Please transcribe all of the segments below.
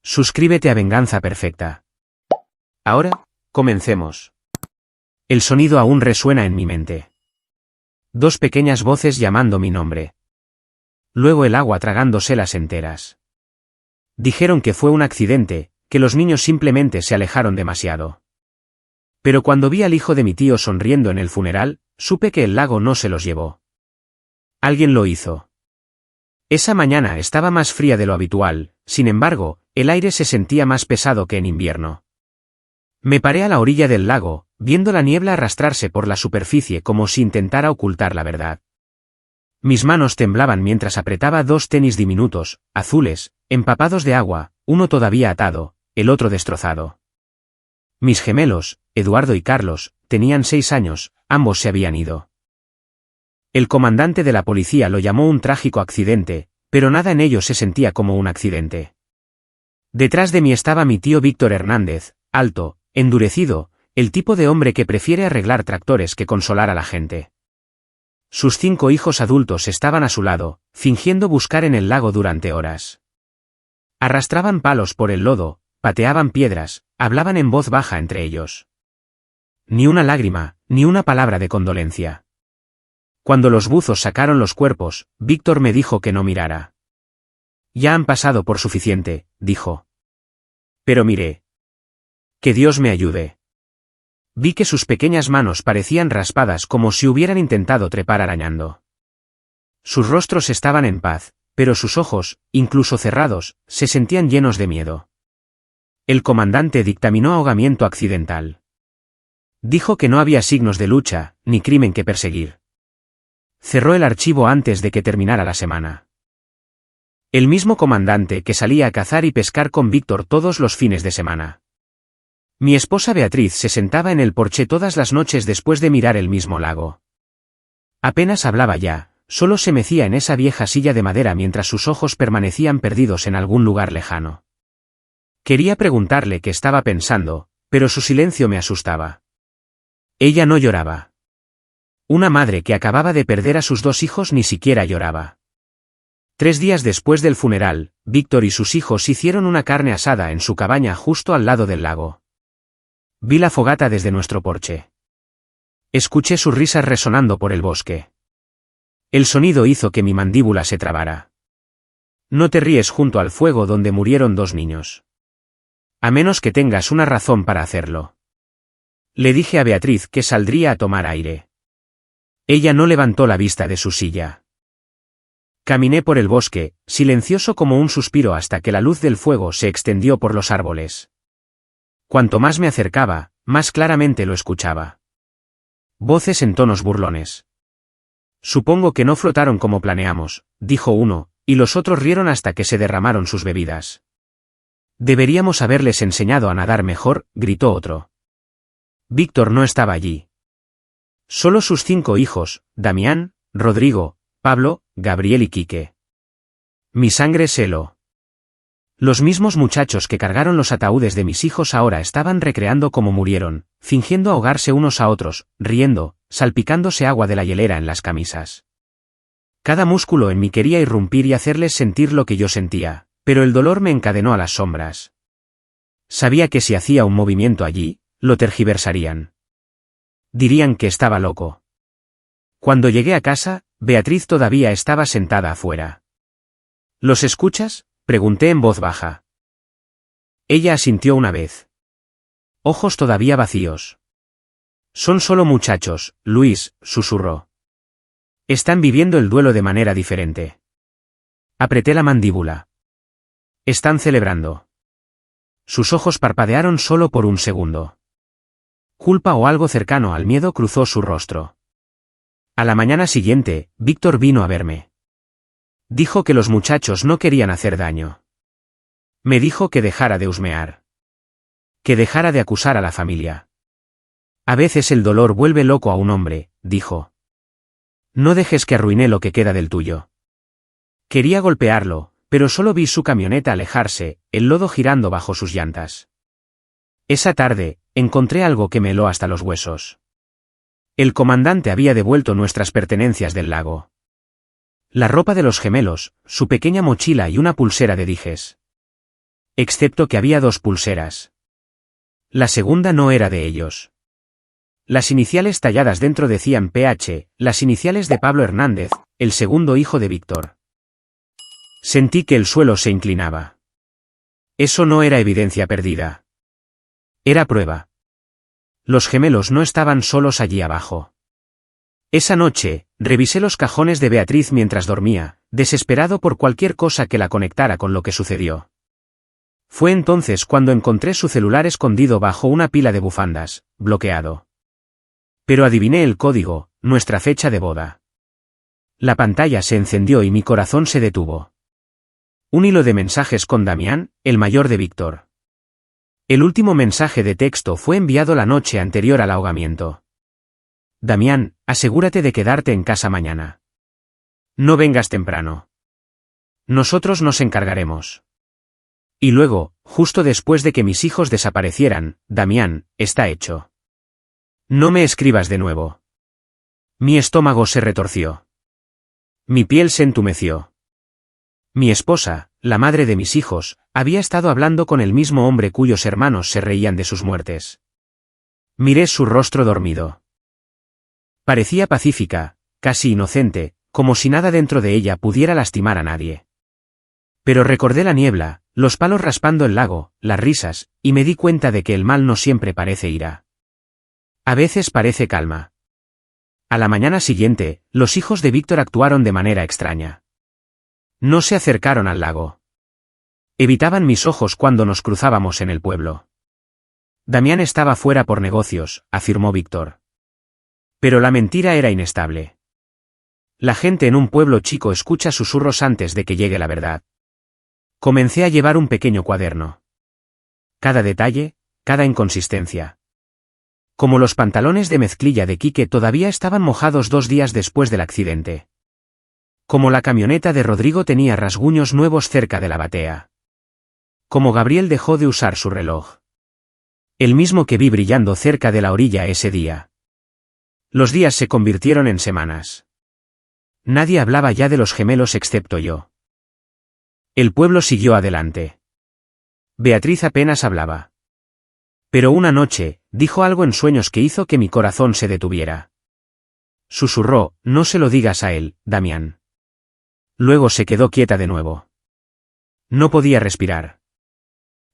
Suscríbete a Venganza Perfecta. Ahora, comencemos. El sonido aún resuena en mi mente. Dos pequeñas voces llamando mi nombre. Luego el agua tragándoselas enteras. Dijeron que fue un accidente, que los niños simplemente se alejaron demasiado. Pero cuando vi al hijo de mi tío sonriendo en el funeral, supe que el lago no se los llevó. Alguien lo hizo. Esa mañana estaba más fría de lo habitual, sin embargo, el aire se sentía más pesado que en invierno. Me paré a la orilla del lago, viendo la niebla arrastrarse por la superficie como si intentara ocultar la verdad. Mis manos temblaban mientras apretaba dos tenis diminutos, azules, empapados de agua, uno todavía atado, el otro destrozado. Mis gemelos, Eduardo y Carlos, tenían 6 años, ambos se habían ido. El comandante de la policía lo llamó un trágico accidente, pero nada en ello se sentía como un accidente. Detrás de mí estaba mi tío Víctor Hernández, alto, endurecido, el tipo de hombre que prefiere arreglar tractores que consolar a la gente. Sus 5 hijos adultos estaban a su lado, fingiendo buscar en el lago durante horas. Arrastraban palos por el lodo, pateaban piedras, hablaban en voz baja entre ellos. Ni una lágrima, ni una palabra de condolencia. Cuando los buzos sacaron los cuerpos, Víctor me dijo que no mirara. Ya han pasado por suficiente, dijo. Pero miré. Que Dios me ayude. Vi que sus pequeñas manos parecían raspadas como si hubieran intentado trepar arañando. Sus rostros estaban en paz, pero sus ojos, incluso cerrados, se sentían llenos de miedo. El comandante dictaminó ahogamiento accidental. Dijo que no había signos de lucha, ni crimen que perseguir. Cerró el archivo antes de que terminara la semana. El mismo comandante que salía a cazar y pescar con Víctor todos los fines de semana. Mi esposa Beatriz se sentaba en el porche todas las noches después de mirar el mismo lago. Apenas hablaba ya, solo se mecía en esa vieja silla de madera mientras sus ojos permanecían perdidos en algún lugar lejano. Quería preguntarle qué estaba pensando, pero su silencio me asustaba. Ella no lloraba. Una madre que acababa de perder a sus 2 hijos ni siquiera lloraba. 3 días después del funeral, Víctor y sus hijos hicieron una carne asada en su cabaña justo al lado del lago. Vi la fogata desde nuestro porche. Escuché sus risas resonando por el bosque. El sonido hizo que mi mandíbula se trabara. No te ríes junto al fuego donde murieron 2 niños. A menos que tengas una razón para hacerlo. Le dije a Beatriz que saldría a tomar aire. Ella no levantó la vista de su silla. Caminé por el bosque, silencioso como un suspiro hasta que la luz del fuego se extendió por los árboles. Cuanto más me acercaba, más claramente lo escuchaba. Voces en tonos burlones. Supongo que no flotaron como planeamos, dijo uno, y los otros rieron hasta que se derramaron sus bebidas. Deberíamos haberles enseñado a nadar mejor, gritó otro. Víctor no estaba allí. Solo sus 5 hijos, Damián, Rodrigo, Pablo, Gabriel y Quique. Mi sangre se heló. Los mismos muchachos que cargaron los ataúdes de mis hijos ahora estaban recreando cómo murieron, fingiendo ahogarse unos a otros, riendo, salpicándose agua de la hielera en las camisas. Cada músculo en mí quería irrumpir y hacerles sentir lo que yo sentía, pero el dolor me encadenó a las sombras. Sabía que si hacía un movimiento allí, lo tergiversarían. Dirían que estaba loco. Cuando llegué a casa, Beatriz todavía estaba sentada afuera. ¿Los escuchas?, pregunté en voz baja. Ella asintió una vez. Ojos todavía vacíos. Son solo muchachos, Luis, susurró. Están viviendo el duelo de manera diferente. Apreté la mandíbula. Están celebrando. Sus ojos parpadearon solo por un segundo. Culpa o algo cercano al miedo cruzó su rostro. A la mañana siguiente, Víctor vino a verme. Dijo que los muchachos no querían hacer daño. Me dijo que dejara de husmear. Que dejara de acusar a la familia. A veces el dolor vuelve loco a un hombre, dijo. No dejes que arruine lo que queda del tuyo. Quería golpearlo, pero solo vi su camioneta alejarse, el lodo girando bajo sus llantas. Esa tarde, encontré algo que me heló hasta los huesos. El comandante había devuelto nuestras pertenencias del lago. La ropa de los gemelos, su pequeña mochila y una pulsera de dijes. excepto que había 2 pulseras. La segunda no era de ellos. Las iniciales talladas dentro decían PH, las iniciales de Pablo Hernández, el segundo hijo de Víctor. Sentí que el suelo se inclinaba. Eso no era evidencia perdida. Era prueba. Los gemelos no estaban solos allí abajo. Esa noche, revisé los cajones de Beatriz mientras dormía, desesperado por cualquier cosa que la conectara con lo que sucedió. Fue entonces cuando encontré su celular escondido bajo una pila de bufandas, bloqueado. Pero adiviné el código, nuestra fecha de boda. La pantalla se encendió y mi corazón se detuvo. Un hilo de mensajes con Damián, el mayor de Víctor. El último mensaje de texto fue enviado la noche anterior al ahogamiento. Damián, asegúrate de quedarte en casa mañana. No vengas temprano. Nosotros nos encargaremos. Y luego, justo después de que mis hijos desaparecieran, Damián, está hecho. No me escribas de nuevo. Mi estómago se retorció. Mi piel se entumeció. Mi esposa, la madre de mis hijos, había estado hablando con el mismo hombre cuyos hermanos se reían de sus muertes. Miré su rostro dormido. Parecía pacífica, casi inocente, como si nada dentro de ella pudiera lastimar a nadie. Pero recordé la niebla, los palos raspando el lago, las risas, y me di cuenta de que el mal no siempre parece ira. A veces parece calma. A la mañana siguiente, los hijos de Víctor actuaron de manera extraña. No se acercaron al lago. Evitaban mis ojos cuando nos cruzábamos en el pueblo. Damián estaba fuera por negocios, afirmó Víctor. Pero la mentira era inestable. La gente en un pueblo chico escucha susurros antes de que llegue la verdad. Comencé a llevar un pequeño cuaderno. Cada detalle, cada inconsistencia. Como los pantalones de mezclilla de Quique todavía estaban mojados 2 días después del accidente. Como la camioneta de Rodrigo tenía rasguños nuevos cerca de la batea. Como Gabriel dejó de usar su reloj. El mismo que vi brillando cerca de la orilla ese día. Los días se convirtieron en semanas. Nadie hablaba ya de los gemelos excepto yo. El pueblo siguió adelante. Beatriz apenas hablaba. Pero una noche, dijo algo en sueños que hizo que mi corazón se detuviera. Susurró, no se lo digas a él, Damián. Luego se quedó quieta de nuevo. No podía respirar.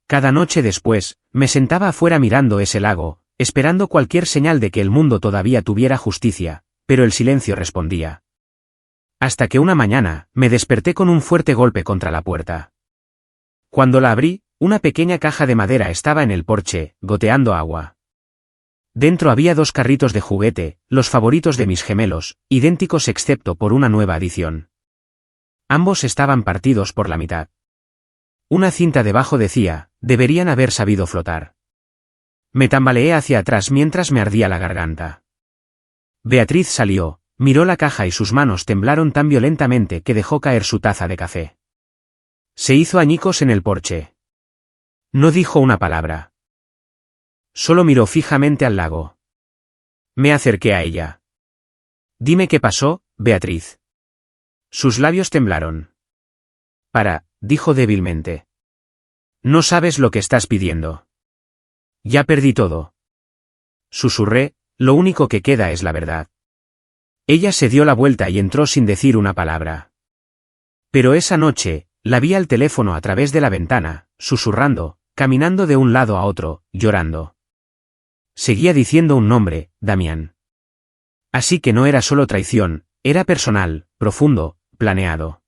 Cada noche después, me sentaba afuera mirando ese lago, esperando cualquier señal de que el mundo todavía tuviera justicia, pero el silencio respondía. Hasta que una mañana, me desperté con un fuerte golpe contra la puerta. Cuando la abrí, una pequeña caja de madera estaba en el porche, goteando agua. Dentro había 2 carritos de juguete, los favoritos de mis gemelos, idénticos excepto por una nueva adición. Ambos estaban partidos por la mitad. Una cinta debajo decía, deberían haber sabido flotar. Me tambaleé hacia atrás mientras me ardía la garganta. Beatriz salió, miró la caja y sus manos temblaron tan violentamente que dejó caer su taza de café. Se hizo añicos en el porche. No dijo una palabra. Solo miró fijamente al lago. Me acerqué a ella. Dime qué pasó, Beatriz. Sus labios temblaron. Dijo débilmente. No sabes lo que estás pidiendo. Ya perdí todo. Susurré, lo único que queda es la verdad. Ella se dio la vuelta y entró sin decir una palabra. Pero esa noche, la vi al teléfono a través de la ventana, susurrando, caminando de un lado a otro, llorando. Seguía diciendo un nombre, Damián. Así que no era solo traición, era personal, profundo, planeado.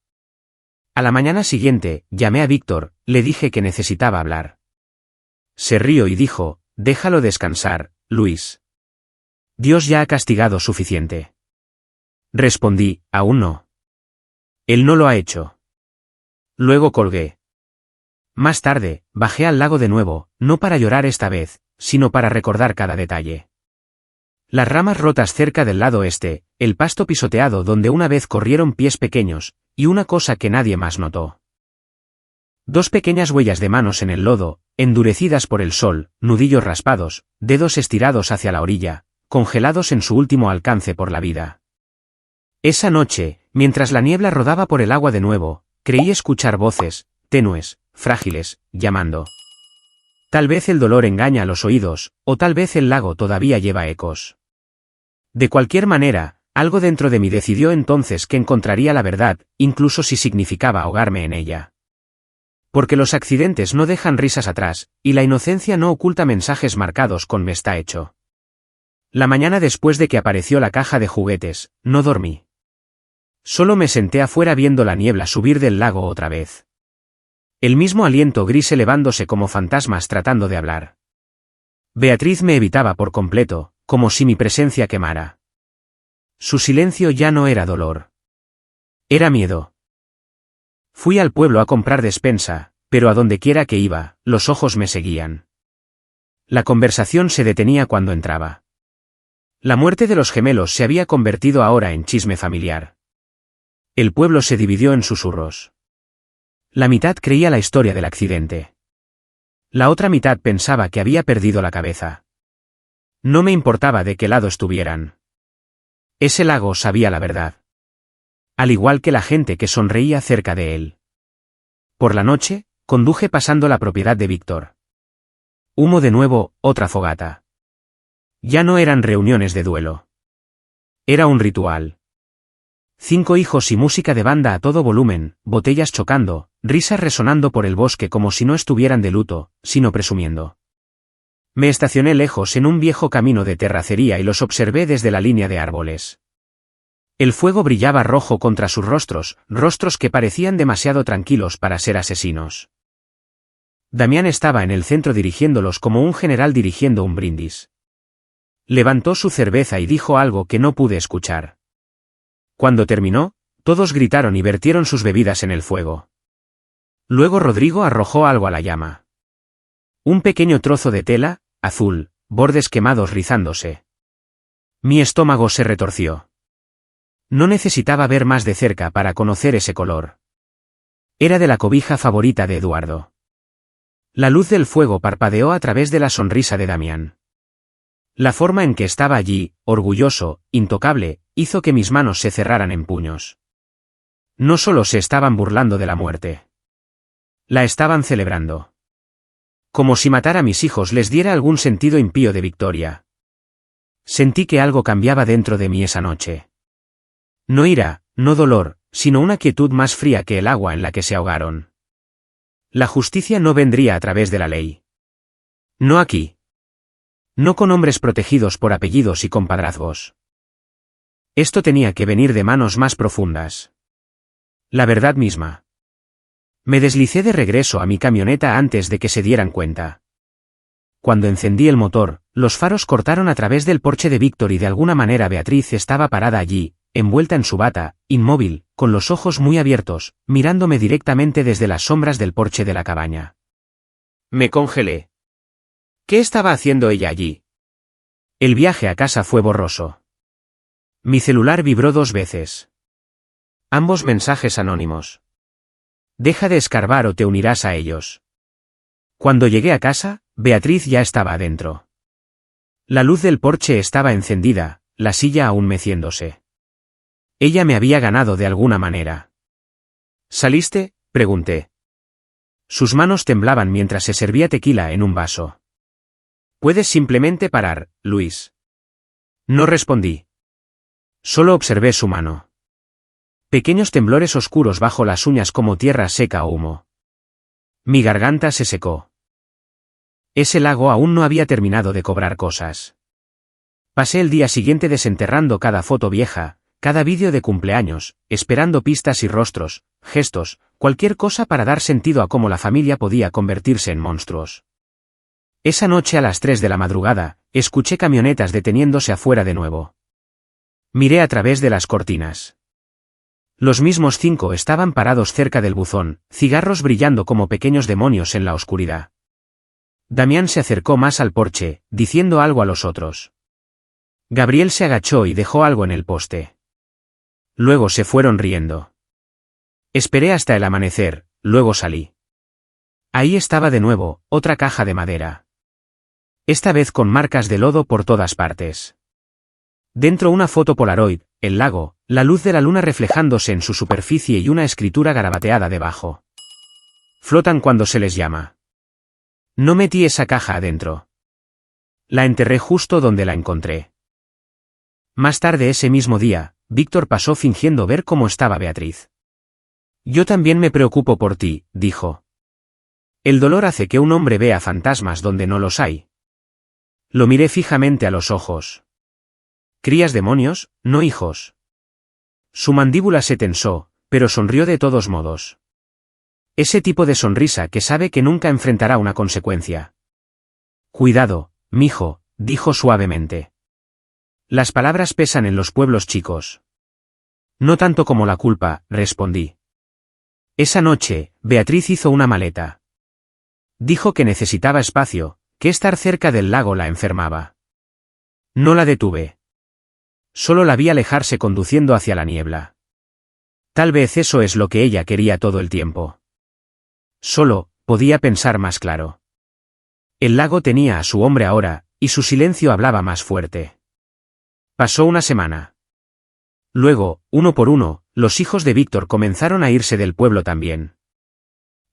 A la mañana siguiente, llamé a Víctor, le dije que necesitaba hablar. Se rió y dijo, déjalo descansar, Luis. Dios ya ha castigado suficiente. Respondí, aún no. Él no lo ha hecho. Luego colgué. Más tarde, bajé al lago de nuevo, no para llorar esta vez, sino para recordar cada detalle. Las ramas rotas cerca del lado este, el pasto pisoteado donde una vez corrieron pies pequeños, y una cosa que nadie más notó. 2 pequeñas huellas de manos en el lodo, endurecidas por el sol, nudillos raspados, dedos estirados hacia la orilla, congelados en su último alcance por la vida. Esa noche, mientras la niebla rodaba por el agua de nuevo, creí escuchar voces, tenues, frágiles, llamando. Tal vez el dolor engaña a los oídos, o tal vez el lago todavía lleva ecos. De cualquier manera, algo dentro de mí decidió entonces que encontraría la verdad, incluso si significaba ahogarme en ella. Porque los accidentes no dejan risas atrás, y la inocencia no oculta mensajes marcados con "me está hecho". La mañana después de que apareció la caja de juguetes, no dormí. Solo me senté afuera viendo la niebla subir del lago otra vez. El mismo aliento gris elevándose como fantasmas tratando de hablar. Beatriz me evitaba por completo, como si mi presencia quemara. Su silencio ya no era dolor. Era miedo. Fui al pueblo a comprar despensa, pero a donde quiera que iba, los ojos me seguían. La conversación se detenía cuando entraba. La muerte de los gemelos se había convertido ahora en chisme familiar. El pueblo se dividió en susurros. La mitad creía la historia del accidente. La otra mitad pensaba que había perdido la cabeza. No me importaba de qué lado estuvieran. Ese lago sabía la verdad. Al igual que la gente que sonreía cerca de él. Por la noche, conduje pasando la propiedad de Víctor. Humo de nuevo, otra fogata. Ya no eran reuniones de duelo. Era un ritual. 5 hijos y música de banda a todo volumen, botellas chocando, risas resonando por el bosque como si no estuvieran de luto, sino presumiendo. Me estacioné lejos en un viejo camino de terracería y los observé desde la línea de árboles. El fuego brillaba rojo contra sus rostros, rostros que parecían demasiado tranquilos para ser asesinos. Damián estaba en el centro dirigiéndolos como un general dirigiendo un brindis. Levantó su cerveza y dijo algo que no pude escuchar. Cuando terminó, todos gritaron y vertieron sus bebidas en el fuego. Luego Rodrigo arrojó algo a la llama. Un pequeño trozo de tela, azul, bordes quemados rizándose. Mi estómago se retorció. No necesitaba ver más de cerca para conocer ese color. Era de la cobija favorita de Eduardo. La luz del fuego parpadeó a través de la sonrisa de Damián. La forma en que estaba allí, orgulloso, intocable, hizo que mis manos se cerraran en puños. No solo se estaban burlando de la muerte. La estaban celebrando. Como si matar a mis hijos les diera algún sentido impío de victoria. Sentí que algo cambiaba dentro de mí esa noche. No ira, no dolor, sino una quietud más fría que el agua en la que se ahogaron. La justicia no vendría a través de la ley. No aquí. No con hombres protegidos por apellidos y compadrazgos. Esto tenía que venir de manos más profundas. La verdad misma. Me deslicé de regreso a mi camioneta antes de que se dieran cuenta. Cuando encendí el motor, los faros cortaron a través del porche de Víctor y de alguna manera Beatriz estaba parada allí, envuelta en su bata, inmóvil, con los ojos muy abiertos, mirándome directamente desde las sombras del porche de la cabaña. Me congelé. ¿Qué estaba haciendo ella allí? El viaje a casa fue borroso. Mi celular vibró 2 veces. Ambos mensajes anónimos. Deja de escarbar o te unirás a ellos. Cuando llegué a casa, Beatriz ya estaba adentro. La luz del porche estaba encendida, la silla aún meciéndose. Ella me había ganado de alguna manera. ¿Saliste?, pregunté. Sus manos temblaban mientras se servía tequila en un vaso. Puedes simplemente parar, Luis. No respondí. Solo observé su mano. Pequeños temblores oscuros bajo las uñas como tierra seca o humo. Mi garganta se secó. Ese lago aún no había terminado de cobrar cosas. Pasé el día siguiente desenterrando cada foto vieja, cada vídeo de cumpleaños, esperando pistas y rostros, gestos, cualquier cosa para dar sentido a cómo la familia podía convertirse en monstruos. Esa noche a las 3 de la madrugada, escuché camionetas deteniéndose afuera de nuevo. Miré a través de las cortinas. Los mismos 5 estaban parados cerca del buzón, cigarros brillando como pequeños demonios en la oscuridad. Damián se acercó más al porche, diciendo algo a los otros. Gabriel se agachó y dejó algo en el poste. Luego se fueron riendo. Esperé hasta el amanecer, luego salí. Ahí estaba de nuevo, otra caja de madera. Esta vez con marcas de lodo por todas partes. Dentro una foto Polaroid, el lago, la luz de la luna reflejándose en su superficie y una escritura garabateada debajo. Flotan cuando se les llama. No metí esa caja adentro. La enterré justo donde la encontré. Más tarde ese mismo día, Víctor pasó fingiendo ver cómo estaba Beatriz. Yo también me preocupo por ti, dijo. El dolor hace que un hombre vea fantasmas donde no los hay. Lo miré fijamente a los ojos. Crías demonios, no hijos. Su mandíbula se tensó, pero sonrió de todos modos. Ese tipo de sonrisa que sabe que nunca enfrentará una consecuencia. Cuidado, mijo, dijo suavemente. Las palabras pesan en los pueblos chicos. No tanto como la culpa, respondí. Esa noche, Beatriz hizo una maleta. Dijo que necesitaba espacio, que estar cerca del lago la enfermaba. No la detuve. Solo la vi alejarse conduciendo hacia la niebla. Tal vez eso es lo que ella quería todo el tiempo. Solo, podía pensar más claro. El lago tenía a su hombre ahora, y su silencio hablaba más fuerte. Pasó una semana. Luego, uno por uno, los hijos de Víctor comenzaron a irse del pueblo también.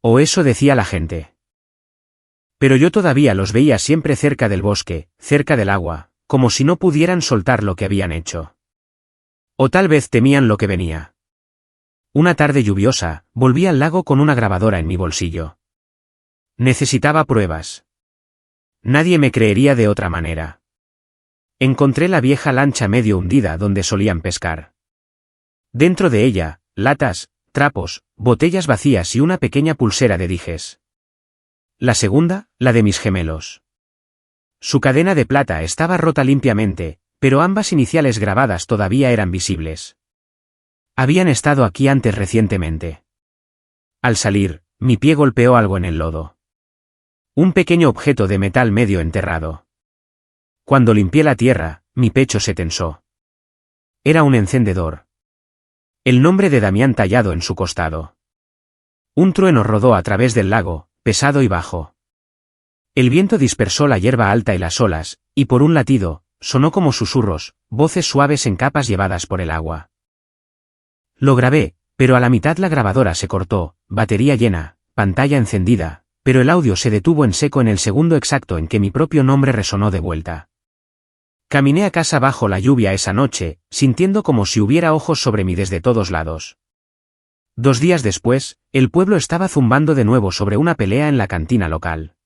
O eso decía la gente. Pero yo todavía los veía siempre cerca del bosque, cerca del agua, como si no pudieran soltar lo que habían hecho. O tal vez temían lo que venía. Una tarde lluviosa, volví al lago con una grabadora en mi bolsillo. Necesitaba pruebas. Nadie me creería de otra manera. Encontré la vieja lancha medio hundida donde solían pescar. Dentro de ella, latas, trapos, botellas vacías y una pequeña pulsera de dijes. La segunda, la de mis gemelos. Su cadena de plata estaba rota limpiamente, pero ambas iniciales grabadas todavía eran visibles. Habían estado aquí antes recientemente. Al salir, mi pie golpeó algo en el lodo. Un pequeño objeto de metal medio enterrado. Cuando limpié la tierra, mi pecho se tensó. Era un encendedor. El nombre de Damián tallado en su costado. Un trueno rodó a través del lago, pesado y bajo. El viento dispersó la hierba alta y las olas, y por un latido, sonó como susurros, voces suaves en capas llevadas por el agua. Lo grabé, pero a la mitad la grabadora se cortó, batería llena, pantalla encendida, pero el audio se detuvo en seco en el segundo exacto en que mi propio nombre resonó de vuelta. Caminé a casa bajo la lluvia esa noche, sintiendo como si hubiera ojos sobre mí desde todos lados. 2 días después, el pueblo estaba zumbando de nuevo sobre una pelea en la cantina local.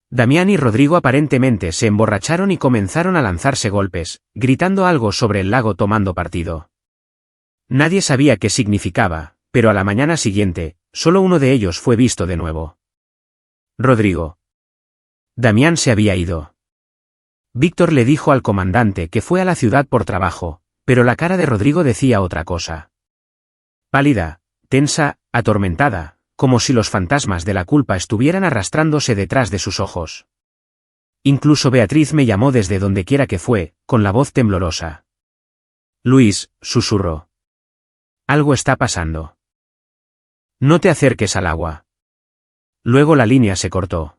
Damián y Rodrigo aparentemente se emborracharon y comenzaron a lanzarse golpes, gritando algo sobre el lago tomando partido. Nadie sabía qué significaba, pero a la mañana siguiente, solo uno de ellos fue visto de nuevo. Rodrigo. Damián se había ido. Víctor le dijo al comandante que fue a la ciudad por trabajo, pero la cara de Rodrigo decía otra cosa. Pálida, tensa, atormentada, como si los fantasmas de la culpa estuvieran arrastrándose detrás de sus ojos. Incluso Beatriz me llamó desde donde quiera que fue, con la voz temblorosa. Luis, susurró. Algo está pasando. No te acerques al agua. Luego la línea se cortó.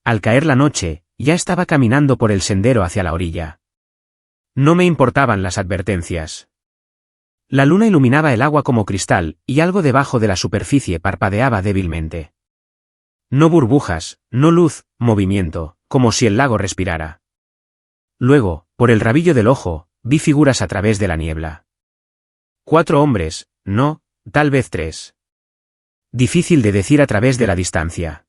Al caer la noche, ya estaba caminando por el sendero hacia la orilla. No me importaban las advertencias. La luna iluminaba el agua como cristal, y algo debajo de la superficie parpadeaba débilmente. No burbujas, no luz, movimiento, como si el lago respirara. Luego, por el rabillo del ojo, vi figuras a través de la niebla. 4 hombres, no, tal vez 3. Difícil de decir a través de la distancia.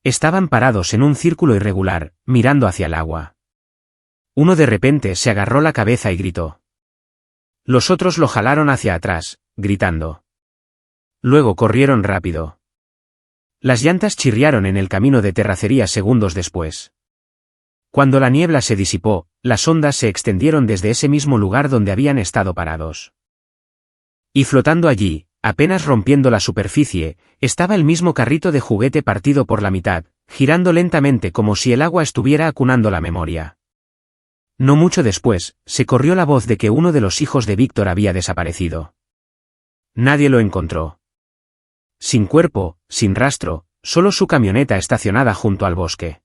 Estaban parados en un círculo irregular, mirando hacia el agua. Uno de repente se agarró la cabeza y gritó. Los otros lo jalaron hacia atrás, gritando. Luego corrieron rápido. Las llantas chirriaron en el camino de terracería segundos después. Cuando la niebla se disipó, las ondas se extendieron desde ese mismo lugar donde habían estado parados. Y flotando allí, apenas rompiendo la superficie, estaba el mismo carrito de juguete partido por la mitad, girando lentamente como si el agua estuviera acunando la memoria. No mucho después, se corrió la voz de que uno de los hijos de Víctor había desaparecido. Nadie lo encontró. Sin cuerpo, sin rastro, solo su camioneta estacionada junto al bosque.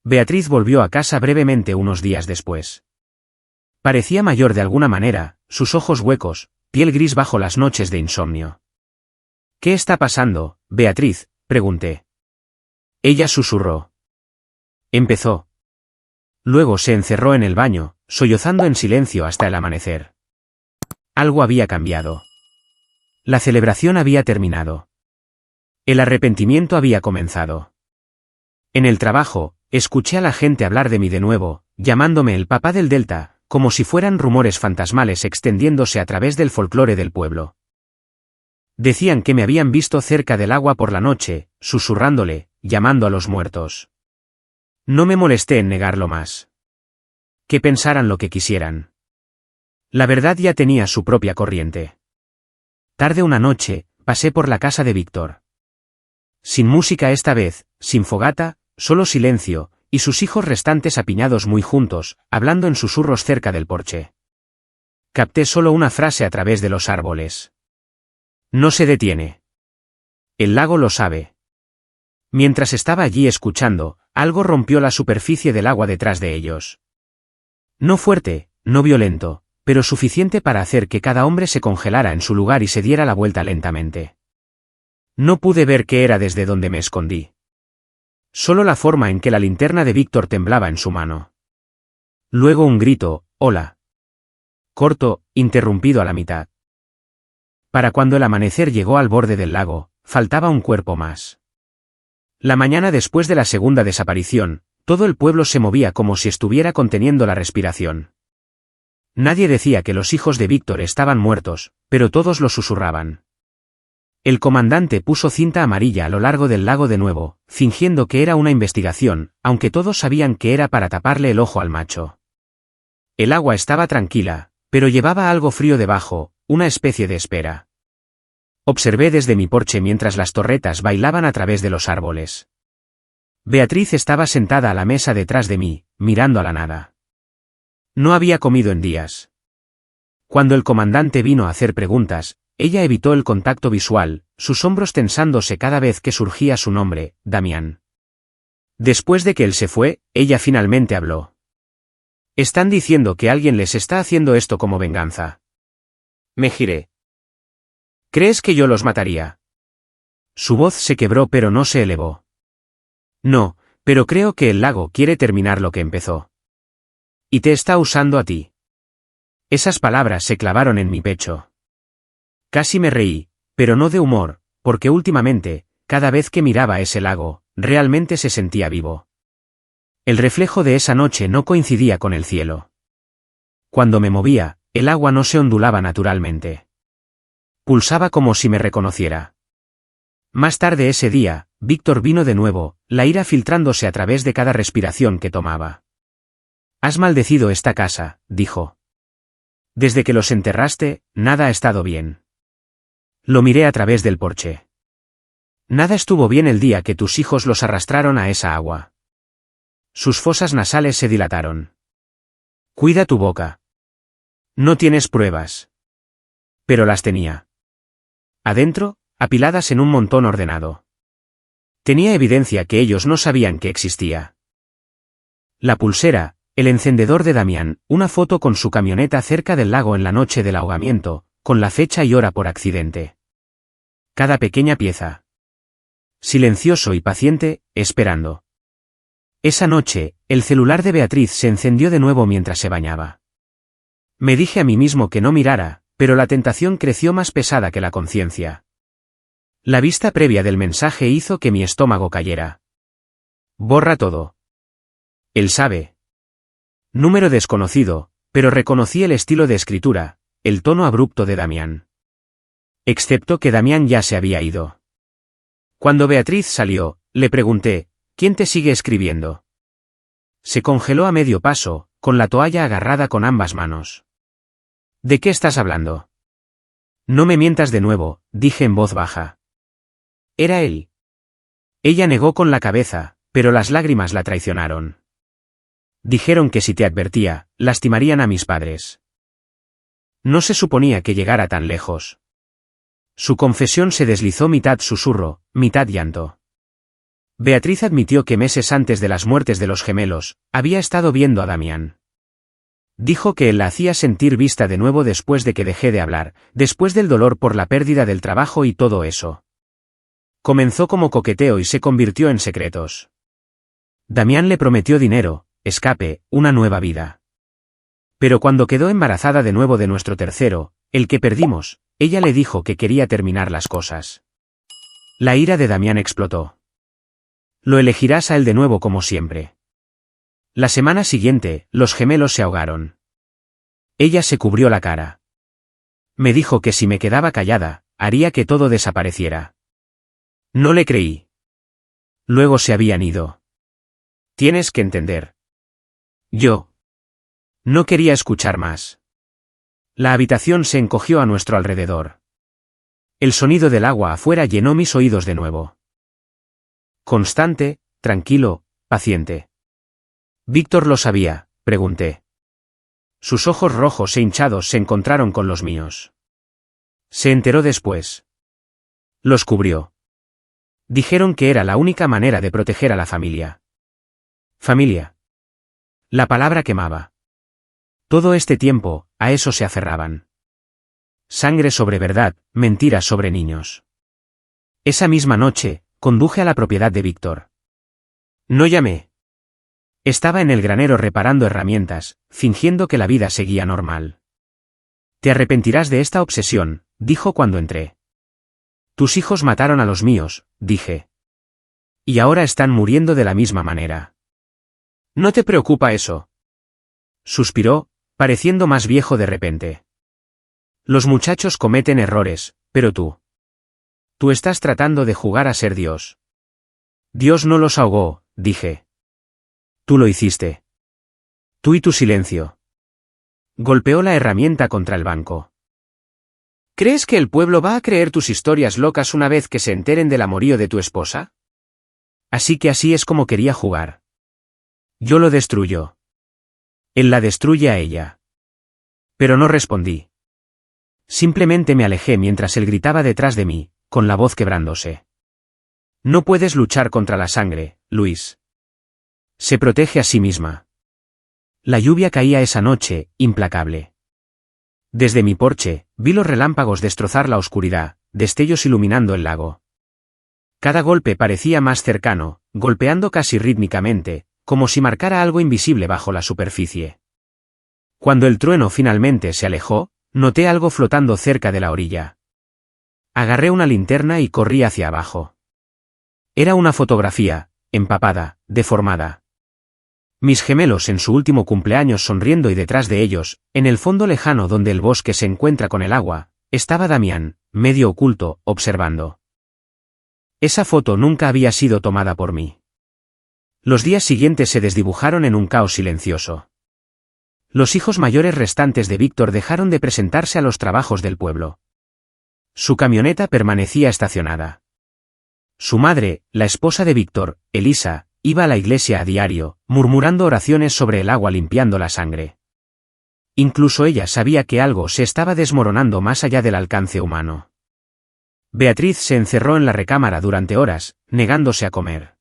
Beatriz volvió a casa brevemente unos días después. Parecía mayor de alguna manera, sus ojos huecos, piel gris bajo las noches de insomnio. ¿Qué está pasando, Beatriz?, pregunté. Ella susurró. Empezó. Luego se encerró en el baño, sollozando en silencio hasta el amanecer. Algo había cambiado. La celebración había terminado. El arrepentimiento había comenzado. En el trabajo, escuché a la gente hablar de mí de nuevo, llamándome el papá del Delta, como si fueran rumores fantasmales extendiéndose a través del folclore del pueblo. Decían que me habían visto cerca del agua por la noche, susurrándole, llamando a los muertos. No me molesté en negarlo más. Que pensaran lo que quisieran. La verdad ya tenía su propia corriente. Tarde una noche, pasé por la casa de Víctor. Sin música esta vez, sin fogata, solo silencio, y sus hijos restantes apiñados muy juntos, hablando en susurros cerca del porche. Capté solo una frase a través de los árboles. No se detiene. El lago lo sabe. Mientras estaba allí escuchando, algo rompió la superficie del agua detrás de ellos. No fuerte, no violento, pero suficiente para hacer que cada hombre se congelara en su lugar y se diera la vuelta lentamente. No pude ver qué era desde donde me escondí. Solo la forma en que la linterna de Víctor temblaba en su mano. Luego un grito, hola. Corto, interrumpido a la mitad. Para cuando el amanecer llegó al borde del lago, faltaba un cuerpo más. La mañana después de la segunda desaparición, todo el pueblo se movía como si estuviera conteniendo la respiración. Nadie decía que los hijos de Víctor estaban muertos, pero todos lo susurraban. El comandante puso cinta amarilla a lo largo del lago de nuevo, fingiendo que era una investigación, aunque todos sabían que era para taparle el ojo al macho. El agua estaba tranquila, pero llevaba algo frío debajo, una especie de espera. Observé desde mi porche mientras las torretas bailaban a través de los árboles. Beatriz estaba sentada a la mesa detrás de mí, mirando a la nada. No había comido en días. Cuando el comandante vino a hacer preguntas, ella evitó el contacto visual, sus hombros tensándose cada vez que surgía su nombre, Damián. Después de que él se fue, ella finalmente habló. Están diciendo que alguien les está haciendo esto como venganza. Me giré. ¿Crees que yo los mataría? Su voz se quebró pero no se elevó. No, pero creo que el lago quiere terminar lo que empezó. Y te está usando a ti. Esas palabras se clavaron en mi pecho. Casi me reí, pero no de humor, porque últimamente, cada vez que miraba ese lago, realmente se sentía vivo. El reflejo de esa noche no coincidía con el cielo. Cuando me movía, el agua no se ondulaba naturalmente. Pulsaba como si me reconociera. Más tarde ese día, Víctor vino de nuevo, la ira filtrándose a través de cada respiración que tomaba. Has maldecido esta casa, dijo. Desde que los enterraste, nada ha estado bien. Lo miré a través del porche. Nada estuvo bien el día que tus hijos los arrastraron a esa agua. Sus fosas nasales se dilataron. Cuida tu boca. No tienes pruebas. Pero las tenía. Adentro, apiladas en un montón ordenado. Tenía evidencia que ellos no sabían que existía. La pulsera, el encendedor de Damián, una foto con su camioneta cerca del lago en la noche del ahogamiento, con la fecha y hora por accidente. Cada pequeña pieza. Silencioso y paciente, esperando. Esa noche, el celular de Beatriz se encendió de nuevo mientras se bañaba. Me dije a mí mismo que no mirara, pero la tentación creció más pesada que la conciencia. La vista previa del mensaje hizo que mi estómago cayera. Borra todo. Él sabe. Número desconocido, pero reconocí el estilo de escritura, el tono abrupto de Damián. Excepto que Damián ya se había ido. Cuando Beatriz salió, le pregunté, ¿quién te sigue escribiendo? Se congeló a medio paso, con la toalla agarrada con ambas manos. ¿De qué estás hablando? No me mientas de nuevo, dije en voz baja. Era él. Ella negó con la cabeza, pero las lágrimas la traicionaron. Dijeron que si te advertía, lastimarían a mis padres. No se suponía que llegara tan lejos. Su confesión se deslizó mitad susurro, mitad llanto. Beatriz admitió que meses antes de las muertes de los gemelos, había estado viendo a Damián. Dijo que él la hacía sentir vista de nuevo después de que dejé de hablar, después del dolor por la pérdida del trabajo y todo eso. Comenzó como coqueteo y se convirtió en secretos. Damián le prometió dinero, escape, una nueva vida. Pero cuando quedó embarazada de nuevo de nuestro tercero, el que perdimos, ella le dijo que quería terminar las cosas. La ira de Damián explotó. Lo elegirás a él de nuevo como siempre. La semana siguiente, los gemelos se ahogaron. Ella se cubrió la cara. Me dijo que si me quedaba callada, haría que todo desapareciera. No le creí. Luego se habían ido. Tienes que entender. Yo. No quería escuchar más. La habitación se encogió a nuestro alrededor. El sonido del agua afuera llenó mis oídos de nuevo. Constante, tranquilo, paciente. ¿Víctor lo sabía?, pregunté. Sus ojos rojos e hinchados se encontraron con los míos. Se enteró después. Los cubrió. Dijeron que era la única manera de proteger a la familia. Familia. La palabra quemaba. Todo este tiempo, a eso se aferraban. Sangre sobre verdad, mentiras sobre niños. Esa misma noche, conduje a la propiedad de Víctor. No llamé. Estaba en el granero reparando herramientas, fingiendo que la vida seguía normal. Te arrepentirás de esta obsesión, dijo cuando entré. Tus hijos mataron a los míos, dije. Y ahora están muriendo de la misma manera. ¿No te preocupa eso? Suspiró, pareciendo más viejo de repente. Los muchachos cometen errores, pero tú. Tú estás tratando de jugar a ser Dios. Dios no los ahogó, dije. Tú lo hiciste. Tú y tu silencio. Golpeó la herramienta contra el banco. ¿Crees que el pueblo va a creer tus historias locas una vez que se enteren del amorío de tu esposa? Así que así es como quería jugar. Yo lo destruyo. Él la destruye a ella. Pero no respondí. Simplemente me alejé mientras él gritaba detrás de mí, con la voz quebrándose. No puedes luchar contra la sangre, Luis. Se protege a sí misma. La lluvia caía esa noche, implacable. Desde mi porche, vi los relámpagos destrozar la oscuridad, destellos iluminando el lago. Cada golpe parecía más cercano, golpeando casi rítmicamente, como si marcara algo invisible bajo la superficie. Cuando el trueno finalmente se alejó, noté algo flotando cerca de la orilla. Agarré una linterna y corrí hacia abajo. Era una fotografía, empapada, deformada. Mis gemelos en su último cumpleaños sonriendo y detrás de ellos, en el fondo lejano donde el bosque se encuentra con el agua, estaba Damián, medio oculto, observando. Esa foto nunca había sido tomada por mí. Los días siguientes se desdibujaron en un caos silencioso. Los hijos mayores restantes de Víctor dejaron de presentarse a los trabajos del pueblo. Su camioneta permanecía estacionada. Su madre, la esposa de Víctor, Elisa, iba a la iglesia a diario, murmurando oraciones sobre el agua limpiando la sangre. Incluso ella sabía que algo se estaba desmoronando más allá del alcance humano. Beatriz se encerró en la recámara durante horas, negándose a comer.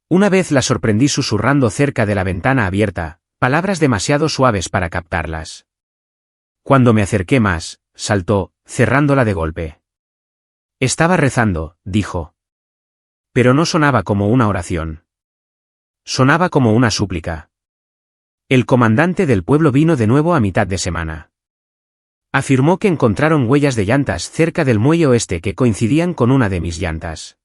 Una vez la sorprendí susurrando cerca de la ventana abierta, palabras demasiado suaves para captarlas. Cuando me acerqué más, saltó, cerrándola de golpe. Estaba rezando, dijo. Pero no sonaba como una oración. Sonaba como una súplica. El comandante del pueblo vino de nuevo a mitad de semana. Afirmó que encontraron huellas de llantas cerca del muelle oeste que coincidían con una de mis llantas.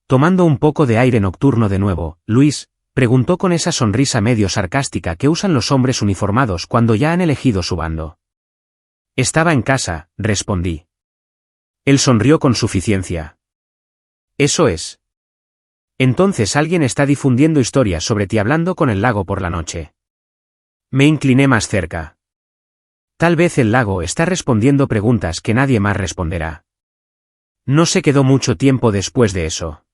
Tomando un poco de aire nocturno de nuevo, Luis, preguntó con esa sonrisa medio sarcástica que usan los hombres uniformados cuando ya han elegido su bando. Estaba en casa, respondí. Él sonrió con suficiencia. Eso es. Entonces alguien está difundiendo historias sobre ti hablando con el lago por la noche. Me incliné más cerca. Tal vez el lago está respondiendo preguntas que nadie más responderá. No se quedó mucho tiempo después de eso.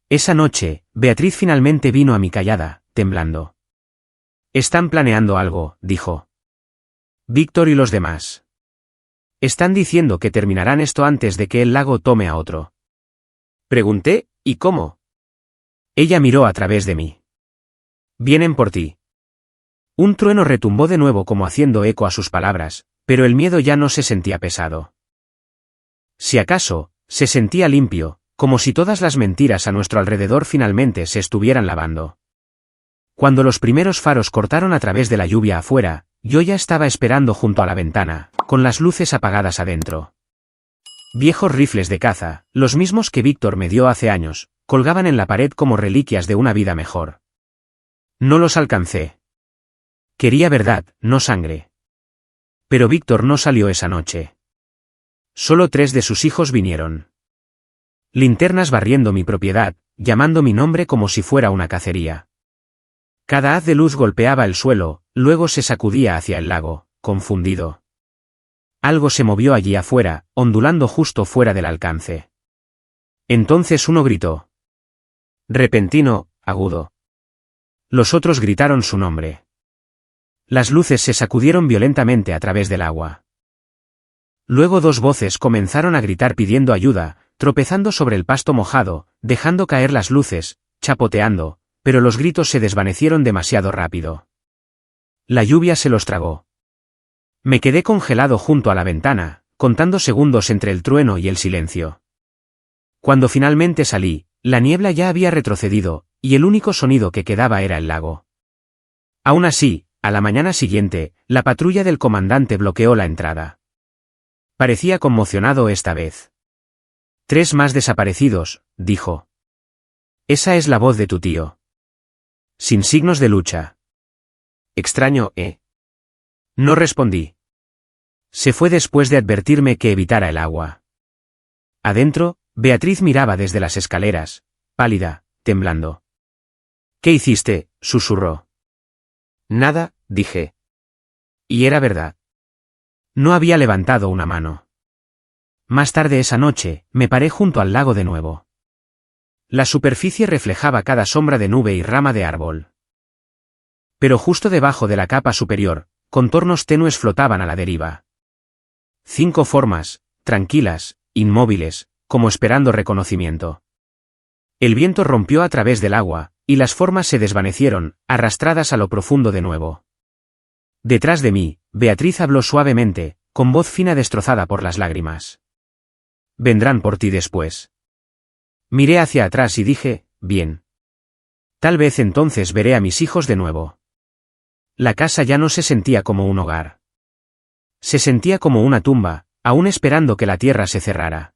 Esa noche, Beatriz finalmente vino a mi callada, temblando. Están planeando algo, dijo. Víctor y los demás. Están diciendo que terminarán esto antes de que el lago tome a otro. Pregunté, ¿y cómo? Ella miró a través de mí. Vienen por ti. Un trueno retumbó de nuevo como haciendo eco a sus palabras, pero el miedo ya no se sentía pesado. Si acaso, Se sentía limpio, como si todas las mentiras a nuestro alrededor finalmente se estuvieran lavando. Cuando los primeros faros cortaron a través de la lluvia afuera, yo ya estaba esperando junto a la ventana, con las luces apagadas adentro. Viejos rifles de caza, los mismos que Víctor me dio hace años, colgaban en la pared como reliquias de una vida mejor. No los alcancé. Quería verdad, no sangre. Pero Víctor no salió esa noche. Solo 3 de sus hijos vinieron. Linternas barriendo mi propiedad, llamando mi nombre como si fuera una cacería. Cada haz de luz golpeaba el suelo, luego se sacudía hacia el lago, confundido. Algo se movió allí afuera, ondulando justo fuera del alcance. Entonces uno gritó. Repentino, agudo. Los otros gritaron su nombre. Las luces se sacudieron violentamente a través del agua. Luego 2 voces comenzaron a gritar pidiendo ayuda, tropezando sobre el pasto mojado, dejando caer las luces, chapoteando, pero los gritos se desvanecieron demasiado rápido. La lluvia se los tragó. Me quedé congelado junto a la ventana, contando segundos entre el trueno y el silencio. Cuando finalmente salí, la niebla ya había retrocedido, y el único sonido que quedaba era el lago. Aún así, a la mañana siguiente, la patrulla del comandante bloqueó la entrada. Parecía conmocionado esta vez. 3 más desaparecidos, dijo. Esa es la voz de tu tío. Sin signos de lucha. Extraño, ¿eh? No respondí. Se fue después de advertirme que evitara el agua. Adentro, Beatriz miraba desde las escaleras, pálida, temblando. ¿Qué hiciste?, susurró. Nada, dije. Y era verdad. No había levantado una mano. Más tarde esa noche, me paré junto al lago de nuevo. La superficie reflejaba cada sombra de nube y rama de árbol. Pero justo debajo de la capa superior, contornos tenues flotaban a la deriva. 5 formas, tranquilas, inmóviles, como esperando reconocimiento. El viento rompió a través del agua, y las formas se desvanecieron, arrastradas a lo profundo de nuevo. Detrás de mí, Beatriz habló suavemente, con voz fina destrozada por las lágrimas. Vendrán por ti después. Miré hacia atrás y dije, bien. Tal vez entonces veré a mis hijos de nuevo. La casa ya no se sentía como un hogar. Se sentía como una tumba, aún esperando que la tierra se cerrara.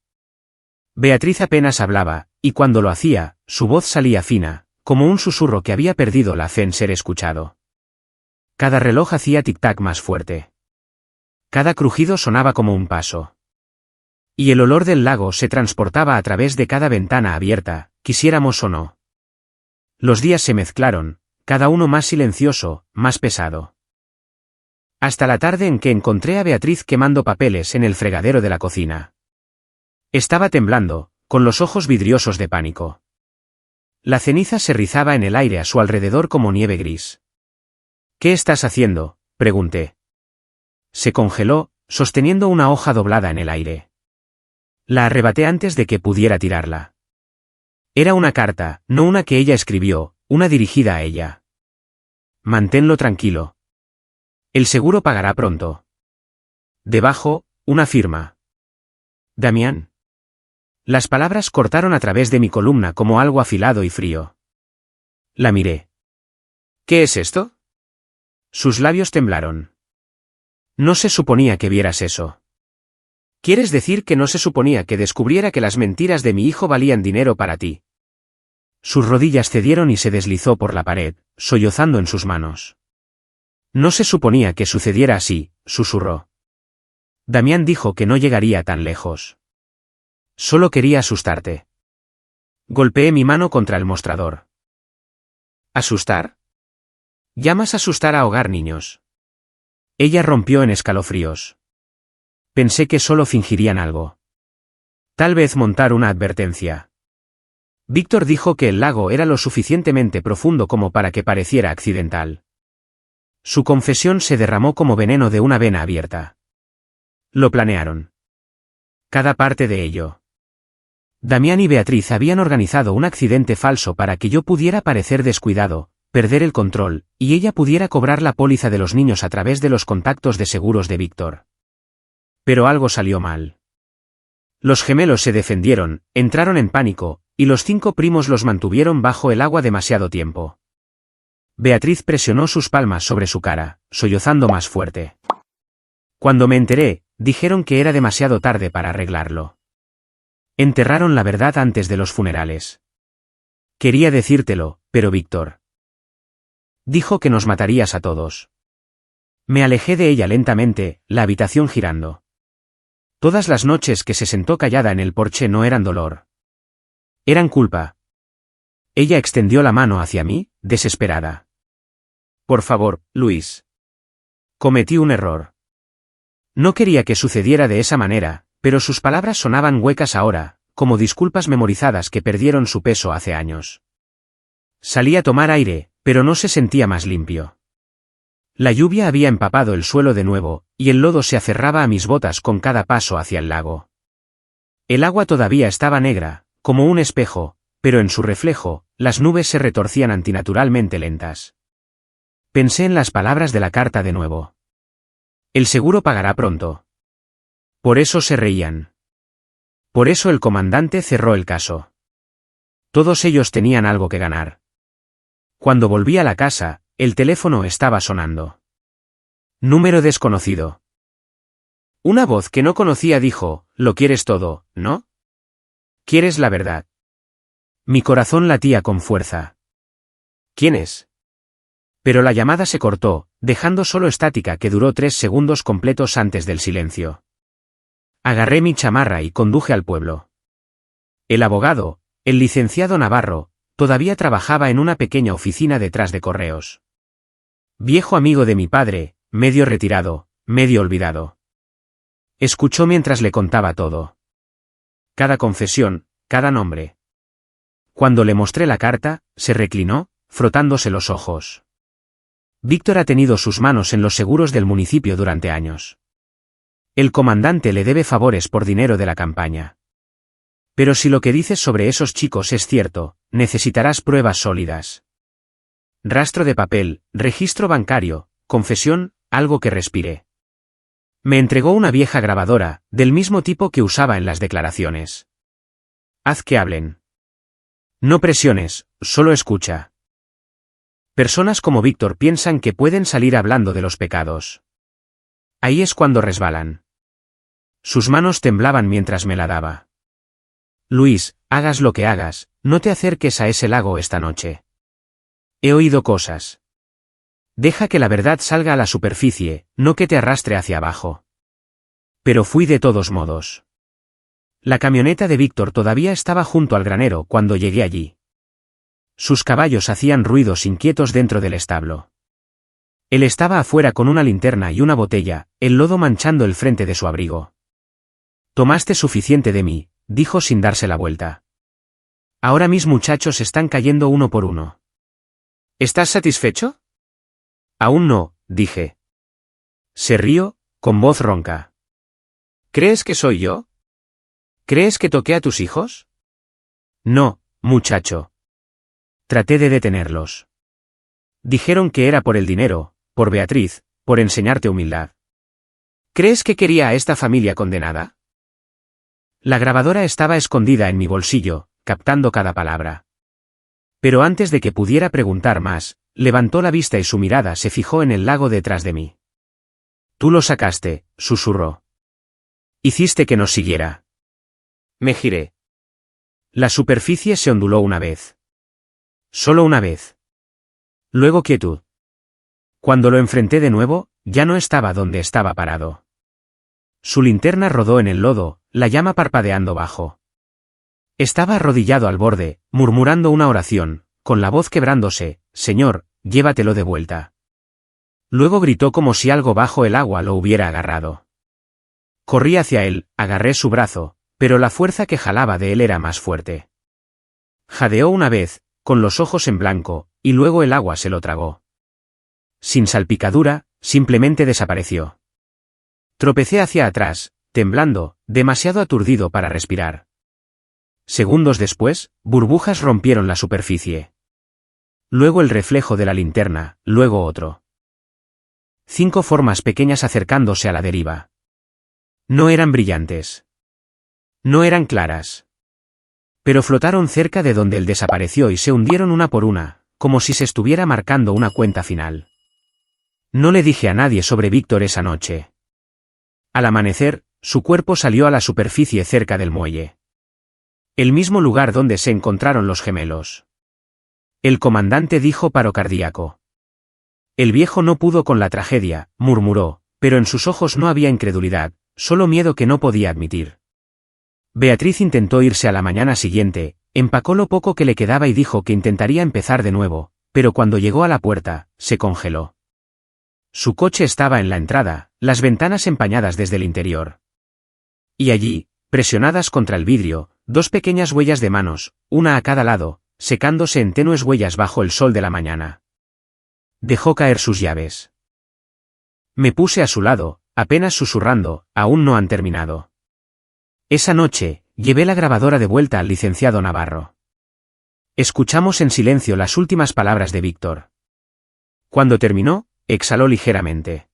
Beatriz apenas hablaba, y cuando lo hacía, su voz salía fina, como un susurro que había perdido la fe en ser escuchado. Cada reloj hacía tic-tac más fuerte. Cada crujido sonaba como un paso. Y el olor del lago se transportaba a través de cada ventana abierta, quisiéramos o no. Los días se mezclaron, cada uno más silencioso, más pesado. Hasta la tarde en que encontré a Beatriz quemando papeles en el fregadero de la cocina. Estaba temblando, con los ojos vidriosos de pánico. La ceniza se rizaba en el aire a su alrededor como nieve gris. ¿Qué estás haciendo?, pregunté. Se congeló, sosteniendo una hoja doblada en el aire. La arrebaté antes de que pudiera tirarla. Era una carta, no una que ella escribió, una dirigida a ella. Manténlo tranquilo. El seguro pagará pronto. Debajo, una firma. Damián. Las palabras cortaron a través de mi columna como algo afilado y frío. La miré. ¿Qué es esto? Sus labios temblaron. No se suponía que vieras eso. ¿Quieres decir que no se suponía que descubriera que las mentiras de mi hijo valían dinero para ti? Sus rodillas cedieron y se deslizó por la pared, sollozando en sus manos. No se suponía que sucediera así, susurró. Damián dijo que no llegaría tan lejos. Solo quería asustarte. Golpeé mi mano contra el mostrador. ¿Asustar? ¿Llamas asustar a ahogar niños? Ella rompió en escalofríos. Pensé que solo fingirían algo. Tal vez montar una advertencia. Víctor dijo que el lago era lo suficientemente profundo como para que pareciera accidental. Su confesión se derramó como veneno de una vena abierta. Lo planearon. Cada parte de ello. Damián y Beatriz habían organizado un accidente falso para que yo pudiera parecer descuidado, perder el control, y ella pudiera cobrar la póliza de los niños a través de los contactos de seguros de Víctor. Pero algo salió mal. Los gemelos se defendieron, entraron en pánico, y los 5 primos los mantuvieron bajo el agua demasiado tiempo. Beatriz presionó sus palmas sobre su cara, sollozando más fuerte. Cuando me enteré, dijeron que era demasiado tarde para arreglarlo. Enterraron la verdad antes de los funerales. Quería decírtelo, pero Víctor dijo que nos matarías a todos. Me alejé de ella lentamente, la habitación girando. Todas las noches que se sentó callada en el porche no eran dolor. Eran culpa. Ella extendió la mano hacia mí, desesperada. Por favor, Luis. Cometí un error. No quería que sucediera de esa manera, pero sus palabras sonaban huecas ahora, como disculpas memorizadas que perdieron su peso hace años. Salí a tomar aire, pero no se sentía más limpio. La lluvia había empapado el suelo de nuevo, y el lodo se aferraba a mis botas con cada paso hacia el lago. El agua todavía estaba negra, como un espejo, pero en su reflejo, las nubes se retorcían antinaturalmente lentas. Pensé en las palabras de la carta de nuevo. El seguro pagará pronto. Por eso se reían. Por eso el comandante cerró el caso. Todos ellos tenían algo que ganar. Cuando volví a la casa, el teléfono estaba sonando. Número desconocido. Una voz que no conocía dijo, «Lo quieres todo, ¿no? ¿Quieres la verdad?» Mi corazón latía con fuerza. ¿Quién es? Pero la llamada se cortó, dejando solo estática que duró 3 segundos completos antes del silencio. Agarré mi chamarra y conduje al pueblo. El abogado, el licenciado Navarro, todavía trabajaba en una pequeña oficina detrás de correos. Viejo amigo de mi padre, medio retirado, medio olvidado. Escuchó mientras le contaba todo. Cada confesión, cada nombre. Cuando le mostré la carta, se reclinó, frotándose los ojos. Víctor ha tenido sus manos en los seguros del municipio durante años. El comandante le debe favores por dinero de la campaña. Pero si lo que dices sobre esos chicos es cierto, necesitarás pruebas sólidas. Rastro de papel, registro bancario, confesión, algo que respire. Me entregó una vieja grabadora, del mismo tipo que usaba en las declaraciones. Haz que hablen. No presiones, solo escucha. Personas como Víctor piensan que pueden salir hablando de los pecados. Ahí es cuando resbalan. Sus manos temblaban mientras me la daba. Luis, hagas lo que hagas, no te acerques a ese lago esta noche. He oído cosas. Deja que la verdad salga a la superficie, no que te arrastre hacia abajo. Pero fui de todos modos. La camioneta de Víctor todavía estaba junto al granero cuando llegué allí. Sus caballos hacían ruidos inquietos dentro del establo. Él estaba afuera con una linterna y una botella, el lodo manchando el frente de su abrigo. Tomaste suficiente de mí, dijo sin darse la vuelta. Ahora mis muchachos están cayendo uno por uno. ¿Estás satisfecho? Aún no, dije. Se rió, con voz ronca. ¿Crees que soy yo? ¿Crees que toqué a tus hijos? No, muchacho. Traté de detenerlos. Dijeron que era por el dinero, por Beatriz, por enseñarte humildad. ¿Crees que quería a esta familia condenada? La grabadora estaba escondida en mi bolsillo, captando cada palabra. Pero antes de que pudiera preguntar más, levantó la vista y su mirada se fijó en el lago detrás de mí. Tú lo sacaste, susurró. Hiciste que nos siguiera. Me giré. La superficie se onduló una vez. Solo una vez. Luego quietud. Cuando lo enfrenté de nuevo, ya no estaba donde estaba parado. Su linterna rodó en el lodo, la llama parpadeando bajo. Estaba arrodillado al borde, murmurando una oración, con la voz quebrándose, «Señor, llévatelo de vuelta». Luego gritó como si algo bajo el agua lo hubiera agarrado. Corrí hacia él, agarré su brazo, pero la fuerza que jalaba de él era más fuerte. Jadeó una vez, con los ojos en blanco, y luego el agua se lo tragó. Sin salpicadura, simplemente desapareció. Tropecé hacia atrás, temblando, demasiado aturdido para respirar. Segundos después, burbujas rompieron la superficie. Luego el reflejo de la linterna, luego otro. 5 formas pequeñas acercándose a la deriva. No eran brillantes. No eran claras. Pero flotaron cerca de donde él desapareció y se hundieron una por una, como si se estuviera marcando una cuenta final. No le dije a nadie sobre Víctor esa noche. Al amanecer, su cuerpo salió a la superficie cerca del muelle. El mismo lugar donde se encontraron los gemelos. El comandante dijo paro cardíaco. El viejo no pudo con la tragedia, murmuró, pero en sus ojos no había incredulidad, solo miedo que no podía admitir. Beatriz intentó irse a la mañana siguiente, empacó lo poco que le quedaba y dijo que intentaría empezar de nuevo, pero cuando llegó a la puerta, se congeló. Su coche estaba en la entrada, las ventanas empañadas desde el interior. Y allí, presionadas contra el vidrio, dos pequeñas huellas de manos, una a cada lado, secándose en tenues huellas bajo el sol de la mañana. Dejó caer sus llaves. Me puse a su lado, apenas susurrando, aún no han terminado. Esa noche, llevé la grabadora de vuelta al licenciado Navarro. Escuchamos en silencio las últimas palabras de Víctor. Cuando terminó, exhaló ligeramente.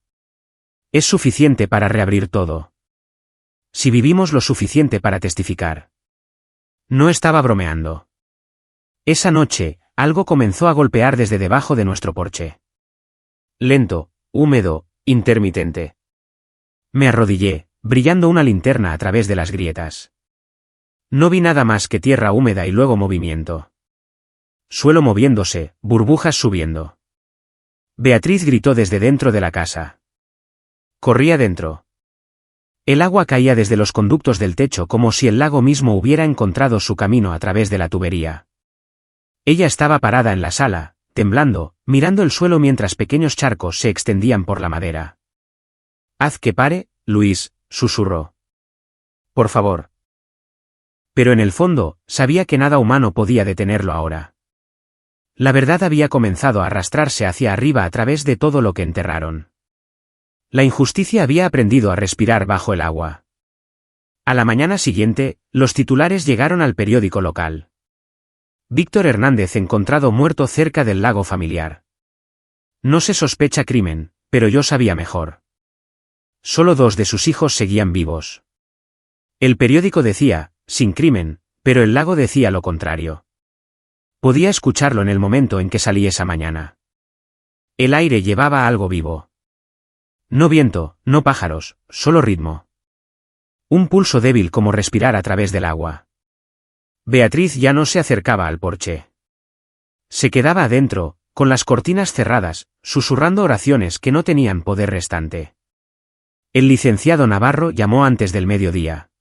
Es suficiente para reabrir todo. Si vivimos lo suficiente para testificar. No estaba bromeando. Esa noche, algo comenzó a golpear desde debajo de nuestro porche. Lento, húmedo, intermitente. Me arrodillé, brillando una linterna a través de las grietas. No vi nada más que tierra húmeda y luego movimiento. Suelo moviéndose, burbujas subiendo. Beatriz gritó desde dentro de la casa. Corrí adentro. El agua caía desde los conductos del techo como si el lago mismo hubiera encontrado su camino a través de la tubería. Ella estaba parada en la sala, temblando, mirando el suelo mientras pequeños charcos se extendían por la madera. Haz que pare, Luis, susurró. Por favor. Pero en el fondo, sabía que nada humano podía detenerlo ahora. La verdad había comenzado a arrastrarse hacia arriba a través de todo lo que enterraron. La injusticia había aprendido a respirar bajo el agua. A la mañana siguiente, los titulares llegaron al periódico local. Víctor Hernández encontrado muerto cerca del lago familiar. No se sospecha crimen, pero yo sabía mejor. Solo 2 de sus hijos seguían vivos. El periódico decía, sin crimen, pero el lago decía lo contrario. Podía escucharlo en el momento en que salí esa mañana. El aire llevaba algo vivo. No viento, no pájaros, solo ritmo. Un pulso débil como respirar a través del agua. Beatriz ya no se acercaba al porche. Se quedaba adentro, con las cortinas cerradas, susurrando oraciones que no tenían poder restante. El licenciado Navarro llamó antes del mediodía.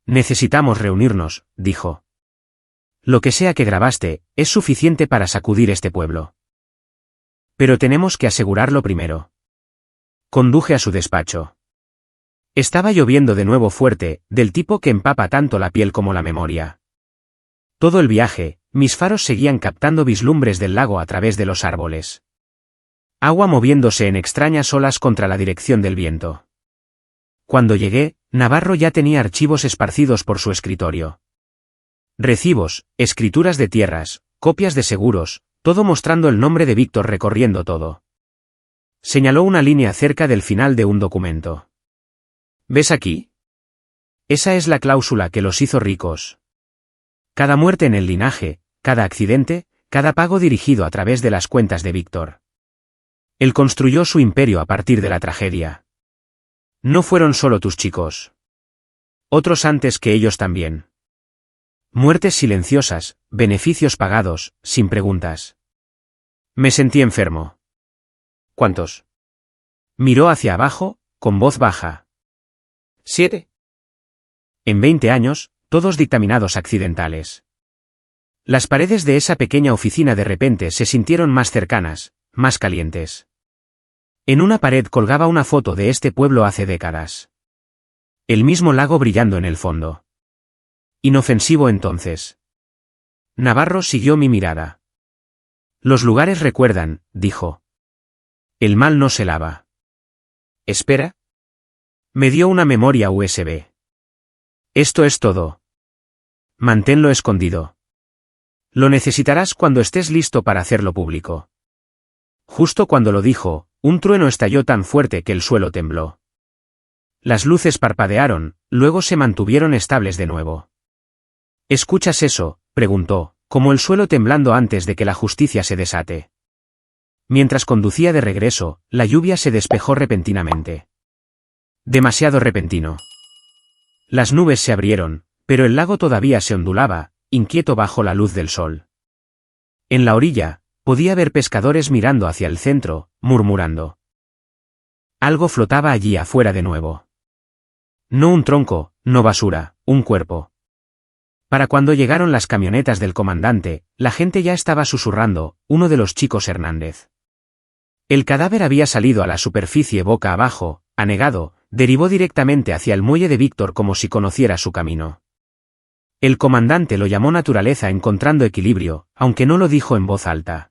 Necesitamos reunirnos, dijo. Lo que sea que grabaste, es suficiente para sacudir este pueblo. Pero tenemos que asegurarlo primero. Conduje a su despacho. Estaba lloviendo de nuevo fuerte, del tipo que empapa tanto la piel como la memoria. Todo el viaje, mis faros seguían captando vislumbres del lago a través de los árboles. Agua moviéndose en extrañas olas contra la dirección del viento. Cuando llegué, Navarro ya tenía archivos esparcidos por su escritorio. Recibos, escrituras de tierras, copias de seguros, todo mostrando el nombre de Víctor recorriendo todo. Señaló una línea cerca del final de un documento. ¿Ves aquí? Esa es la cláusula que los hizo ricos. Cada muerte en el linaje, cada accidente, cada pago dirigido a través de las cuentas de Víctor. Él construyó su imperio a partir de la tragedia. No fueron solo tus chicos. Otros antes que ellos también. Muertes silenciosas, beneficios pagados, sin preguntas. Me sentí enfermo. ¿Cuántos? Miró hacia abajo, con voz baja. 7. En 20 años, todos dictaminados accidentales. Las paredes de esa pequeña oficina de repente se sintieron más cercanas, más calientes. En una pared colgaba una foto de este pueblo hace décadas. El mismo lago brillando en el fondo. Inofensivo entonces. Navarro siguió mi mirada. Los lugares recuerdan, dijo. El mal no se lava. ¿Espera? Me dio una memoria USB. Esto es todo. Manténlo escondido. Lo necesitarás cuando estés listo para hacerlo público. Justo cuando lo dijo, un trueno estalló tan fuerte que el suelo tembló. Las luces parpadearon, luego se mantuvieron estables de nuevo. ¿Escuchas eso?, preguntó, como el suelo temblando antes de que la justicia se desate. Mientras conducía de regreso, la lluvia se despejó repentinamente. Demasiado repentino. Las nubes se abrieron, pero el lago todavía se ondulaba, inquieto bajo la luz del sol. En la orilla, podía ver pescadores mirando hacia el centro, murmurando. Algo flotaba allí afuera de nuevo. No un tronco, no basura, un cuerpo. Para cuando llegaron las camionetas del comandante, la gente ya estaba susurrando, uno de los chicos Hernández. El cadáver había salido a la superficie boca abajo, anegado, derivó directamente hacia el muelle de Víctor como si conociera su camino. El comandante lo llamó naturaleza encontrando equilibrio, aunque no lo dijo en voz alta.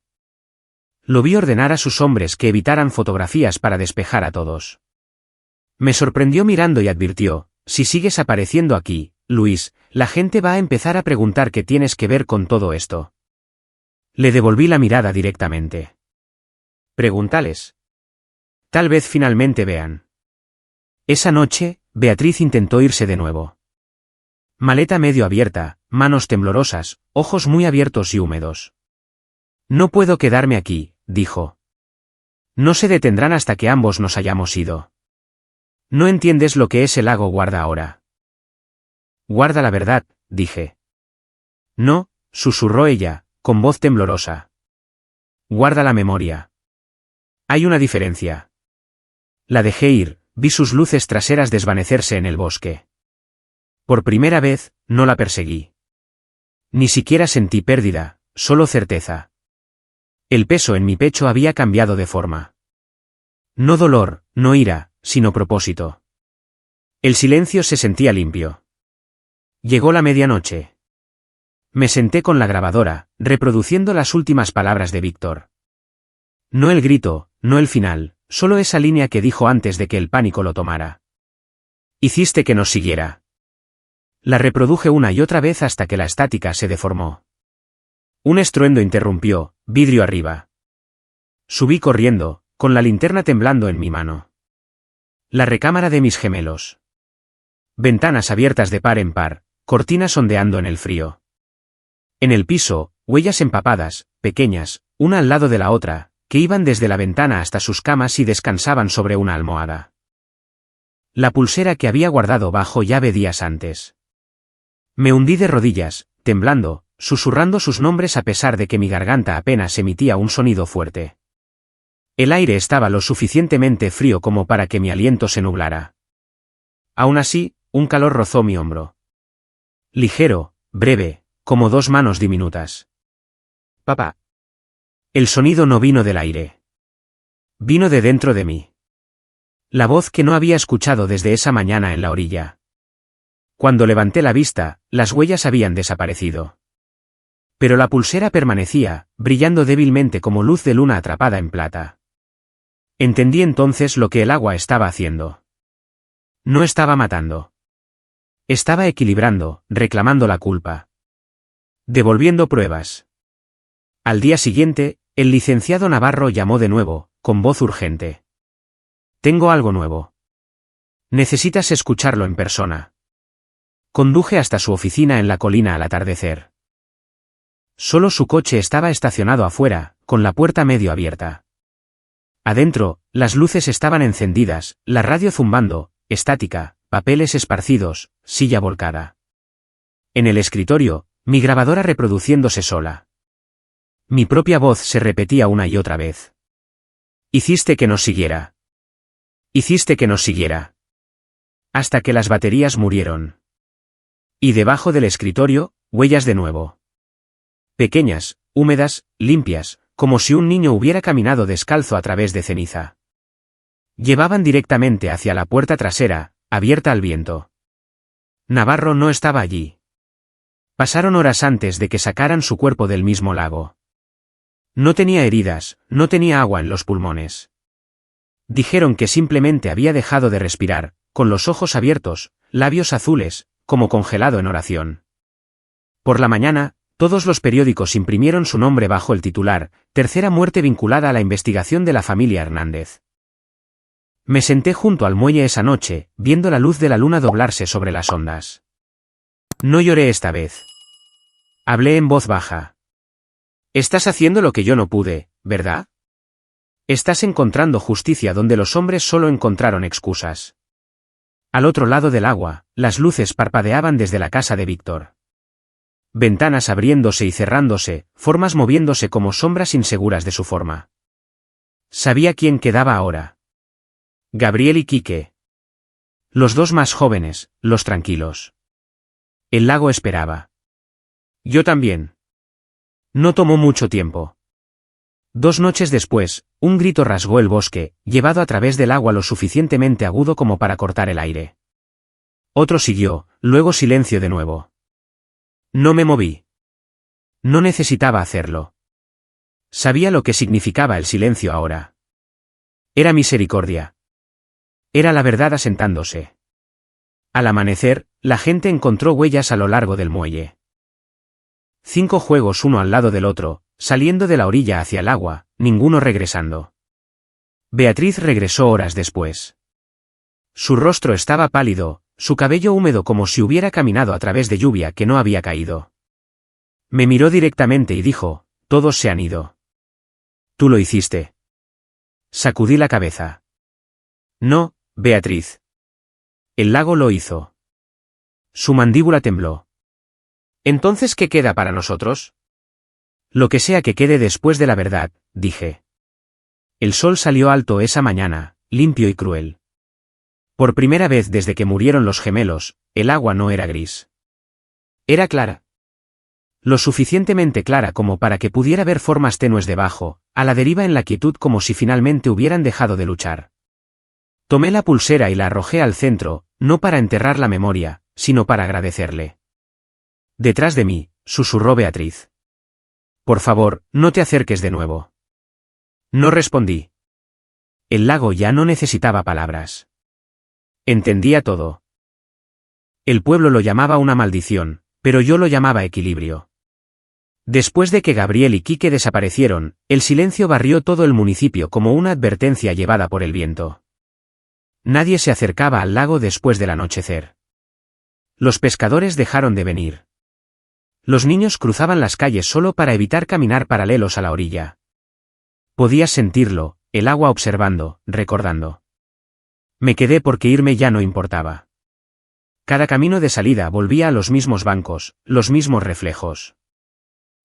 Lo vi ordenar a sus hombres que evitaran fotografías para despejar a todos. Me sorprendió mirando y advirtió, si sigues apareciendo aquí, Luis, la gente va a empezar a preguntar qué tienes que ver con todo esto. Le devolví la mirada directamente. Pregúntales. Tal vez finalmente vean. Esa noche, Beatriz intentó irse de nuevo. Maleta medio abierta, manos temblorosas, ojos muy abiertos y húmedos. No puedo quedarme aquí, dijo. No se detendrán hasta que ambos nos hayamos ido. No entiendes lo que ese lago guarda ahora. Guarda la verdad, dije. No, susurró ella, con voz temblorosa. Guarda la memoria. Hay una diferencia. La dejé ir, vi sus luces traseras desvanecerse en el bosque. Por primera vez, no la perseguí. Ni siquiera sentí pérdida, solo certeza. El peso en mi pecho había cambiado de forma. No dolor, no ira, sino propósito. El silencio se sentía limpio. Llegó la medianoche. Me senté con la grabadora, reproduciendo las últimas palabras de Víctor. No el grito, no el final, solo esa línea que dijo antes de que el pánico lo tomara. Hiciste que nos siguiera. La reproduje una y otra vez hasta que la estática se deformó. Un estruendo interrumpió, vidrio arriba. Subí corriendo, con la linterna temblando en mi mano. La recámara de mis gemelos. Ventanas abiertas de par en par, cortinas ondeando en el frío. En el piso, huellas empapadas, pequeñas, una al lado de la otra, que iban desde la ventana hasta sus camas y descansaban sobre una almohada. La pulsera que había guardado bajo llave días antes. Me hundí de rodillas, temblando, susurrando sus nombres a pesar de que mi garganta apenas emitía un sonido fuerte. El aire estaba lo suficientemente frío como para que mi aliento se nublara. Aún así, un calor rozó mi hombro. Ligero, breve, como dos manos diminutas. Papá. El sonido no vino del aire. Vino de dentro de mí. La voz que no había escuchado desde esa mañana en la orilla. Cuando levanté la vista, las huellas habían desaparecido. Pero la pulsera permanecía, brillando débilmente como luz de luna atrapada en plata. Entendí entonces lo que el agua estaba haciendo. No estaba matando. Estaba equilibrando, reclamando la culpa. Devolviendo pruebas. Al día siguiente, el licenciado Navarro llamó de nuevo, con voz urgente. Tengo algo nuevo. Necesitas escucharlo en persona. Conduje hasta su oficina en la colina al atardecer. Solo su coche estaba estacionado afuera, con la puerta medio abierta. Adentro, las luces estaban encendidas, la radio zumbando, estática, papeles esparcidos, silla volcada. En el escritorio, mi grabadora reproduciéndose sola. Mi propia voz se repetía una y otra vez. Hiciste que nos siguiera. Hiciste que nos siguiera. Hasta que las baterías murieron. Y debajo del escritorio, huellas de nuevo. Pequeñas, húmedas, limpias, como si un niño hubiera caminado descalzo a través de ceniza. Llevaban directamente hacia la puerta trasera, abierta al viento. Navarro no estaba allí. Pasaron horas antes de que sacaran su cuerpo del mismo lago. No tenía heridas, no tenía agua en los pulmones. Dijeron que simplemente había dejado de respirar, con los ojos abiertos, labios azules, como congelado en oración. Por la mañana, todos los periódicos imprimieron su nombre bajo el titular, tercera muerte vinculada a la investigación de la familia Hernández. Me senté junto al muelle esa noche, viendo la luz de la luna doblarse sobre las ondas. No lloré esta vez. Hablé en voz baja. Estás haciendo lo que yo no pude, ¿verdad? Estás encontrando justicia donde los hombres solo encontraron excusas. Al otro lado del agua, las luces parpadeaban desde la casa de Víctor. Ventanas abriéndose y cerrándose, formas moviéndose como sombras inseguras de su forma. Sabía quién quedaba ahora. Gabriel y Quique. Los dos más jóvenes, los tranquilos. El lago esperaba. Yo también. No tomó mucho tiempo. 2 noches después, un grito rasgó el bosque, llevado a través del agua lo suficientemente agudo como para cortar el aire. Otro siguió, luego silencio de nuevo. No me moví. No necesitaba hacerlo. Sabía lo que significaba el silencio ahora. Era misericordia. Era la verdad asentándose. Al amanecer, la gente encontró huellas a lo largo del muelle. 5 juegos uno al lado del otro, saliendo de la orilla hacia el agua, ninguno regresando. Beatriz regresó horas después. Su rostro estaba pálido, su cabello húmedo como si hubiera caminado a través de lluvia que no había caído. Me miró directamente y dijo, todos se han ido. Tú lo hiciste. Sacudí la cabeza. No, Beatriz. El lago lo hizo. Su mandíbula tembló. ¿Entonces qué queda para nosotros? Lo que sea que quede después de la verdad, dije. El sol salió alto esa mañana, limpio y cruel. Por primera vez desde que murieron los gemelos, el agua no era gris. Era clara. Lo suficientemente clara como para que pudiera ver formas tenues debajo, a la deriva en la quietud como si finalmente hubieran dejado de luchar. Tomé la pulsera y la arrojé al centro, no para enterrar la memoria, sino para agradecerle. Detrás de mí, susurró Beatriz. Por favor, no te acerques de nuevo. No respondí. El lago ya no necesitaba palabras. Entendía todo. El pueblo lo llamaba una maldición, pero yo lo llamaba equilibrio. Después de que Gabriel y Quique desaparecieron, el silencio barrió todo el municipio como una advertencia llevada por el viento. Nadie se acercaba al lago después del anochecer. Los pescadores dejaron de venir. Los niños cruzaban las calles solo para evitar caminar paralelos a la orilla. Podías sentirlo, el agua observando, recordando. Me quedé porque irme ya no importaba. Cada camino de salida volvía a los mismos bancos, los mismos reflejos.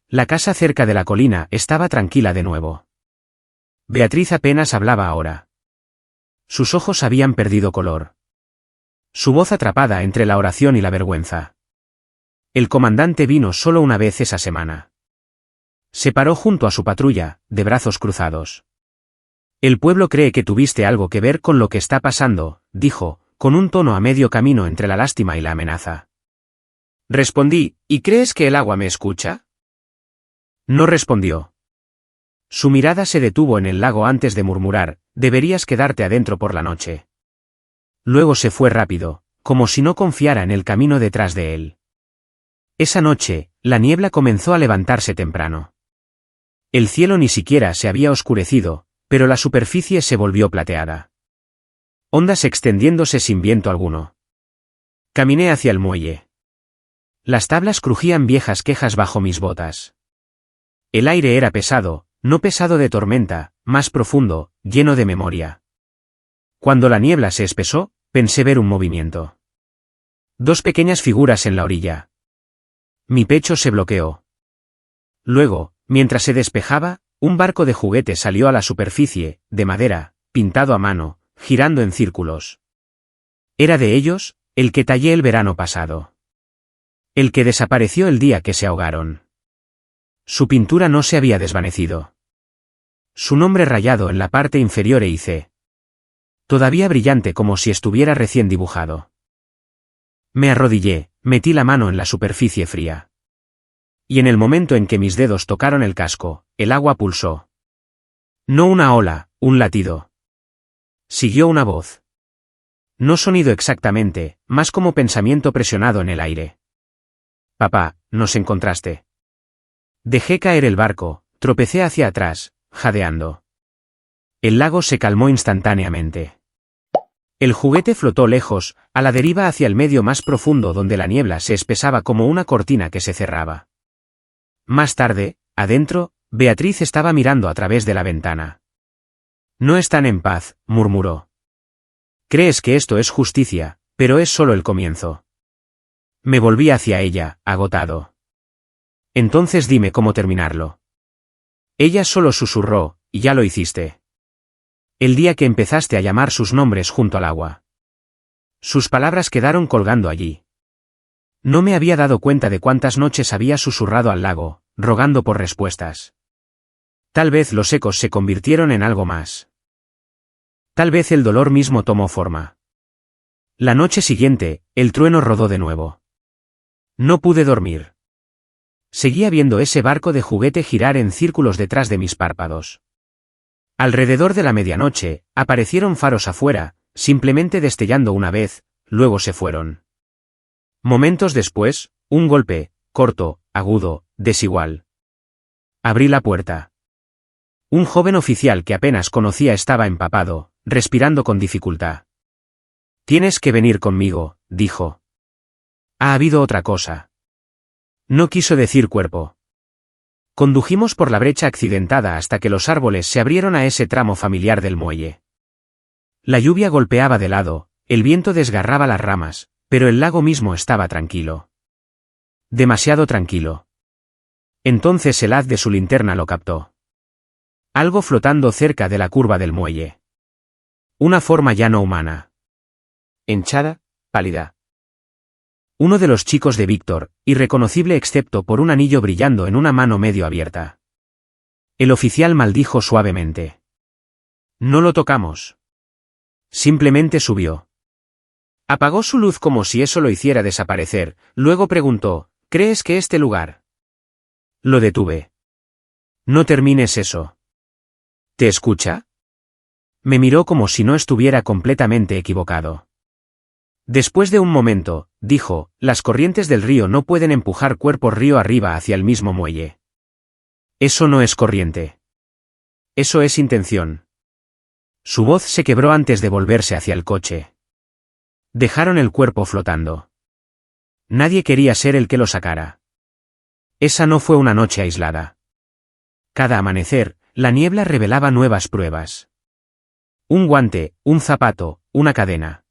La casa cerca de la colina estaba tranquila de nuevo. Beatriz apenas hablaba ahora. Sus ojos habían perdido color. Su voz atrapada entre la oración y la vergüenza. El comandante vino solo una vez esa semana. Se paró junto a su patrulla, de brazos cruzados. El pueblo cree que tuviste algo que ver con lo que está pasando, dijo, con un tono a medio camino entre la lástima y la amenaza. Respondí, ¿y crees que el agua me escucha? No respondió. Su mirada se detuvo en el lago antes de murmurar, deberías quedarte adentro por la noche. Luego se fue rápido, como si no confiara en el camino detrás de él. Esa noche, la niebla comenzó a levantarse temprano. El cielo ni siquiera se había oscurecido, pero la superficie se volvió plateada. Ondas extendiéndose sin viento alguno. Caminé hacia el muelle. Las tablas crujían viejas quejas bajo mis botas. El aire era pesado, no pesado de tormenta, más profundo, lleno de memoria. Cuando la niebla se espesó, pensé ver un movimiento. 2 pequeñas figuras en la orilla. Mi pecho se bloqueó. Luego, mientras se despejaba, un barco de juguete salió a la superficie, de madera, pintado a mano, girando en círculos. Era de ellos, el que tallé el verano pasado. El que desapareció el día que se ahogaron. Su pintura no se había desvanecido. Su nombre rayado en la parte inferior e hice. Todavía brillante como si estuviera recién dibujado. Me arrodillé, metí la mano en la superficie fría. Y en el momento en que mis dedos tocaron el casco, el agua pulsó. No una ola, un latido. Siguió una voz. No sonido exactamente, más como pensamiento presionado en el aire. Papá, nos encontraste. Dejé caer el barco, tropecé hacia atrás, jadeando. El lago se calmó instantáneamente. El juguete flotó lejos, a la deriva hacia el medio más profundo donde la niebla se espesaba como una cortina que se cerraba. Más tarde, adentro, Beatriz estaba mirando a través de la ventana. No están en paz, murmuró. Crees que esto es justicia, pero es solo el comienzo. Me volví hacia ella, agotado. Entonces dime cómo terminarlo. Ella solo susurró, y ya lo hiciste. El día que empezaste a llamar sus nombres junto al agua. Sus palabras quedaron colgando allí. No me había dado cuenta de cuántas noches había susurrado al lago, rogando por respuestas. Tal vez los ecos se convirtieron en algo más. Tal vez el dolor mismo tomó forma. La noche siguiente, el trueno rodó de nuevo. No pude dormir. Seguía viendo ese barco de juguete girar en círculos detrás de mis párpados. Alrededor de la medianoche, aparecieron faros afuera, simplemente destellando una vez, luego se fueron. Momentos después, un golpe, corto, agudo, desigual. Abrí la puerta. Un joven oficial que apenas conocía estaba empapado, respirando con dificultad. Tienes que venir conmigo, dijo. Ha habido otra cosa. No quiso decir cuerpo. Condujimos por la brecha accidentada hasta que los árboles se abrieron a ese tramo familiar del muelle. La lluvia golpeaba de lado, el viento desgarraba las ramas, pero el lago mismo estaba tranquilo. Demasiado tranquilo. Entonces el haz de su linterna lo captó. Algo flotando cerca de la curva del muelle. Una forma ya no humana. Hinchada, pálida. Uno de los chicos de Víctor, irreconocible excepto por un anillo brillando en una mano medio abierta. El oficial maldijo suavemente. No lo tocamos. Simplemente subió. Apagó su luz como si eso lo hiciera desaparecer, luego preguntó, ¿crees que este lugar? Lo detuve. No termines eso. ¿Te escucha? Me miró como si no estuviera completamente equivocado. Después de un momento, dijo, las corrientes del río no pueden empujar cuerpos río arriba hacia el mismo muelle. Eso no es corriente. Eso es intención. Su voz se quebró antes de volverse hacia el coche. Dejaron el cuerpo flotando. Nadie quería ser el que lo sacara. Esa no fue una noche aislada. Cada amanecer, la niebla revelaba nuevas pruebas. Un guante, un zapato, una cadena.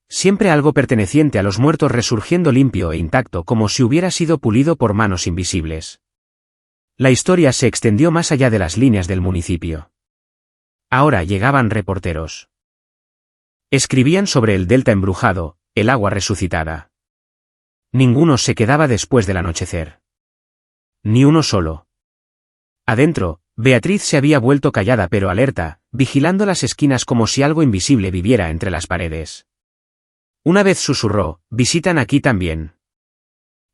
Siempre algo perteneciente a los muertos resurgiendo limpio e intacto como si hubiera sido pulido por manos invisibles. La historia se extendió más allá de las líneas del municipio. Ahora llegaban reporteros. Escribían sobre el delta embrujado, el agua resucitada. Ninguno se quedaba después del anochecer. Ni uno solo. Adentro, Beatriz se había vuelto callada pero alerta, vigilando las esquinas como si algo invisible viviera entre las paredes. Una vez susurró, visitan aquí también.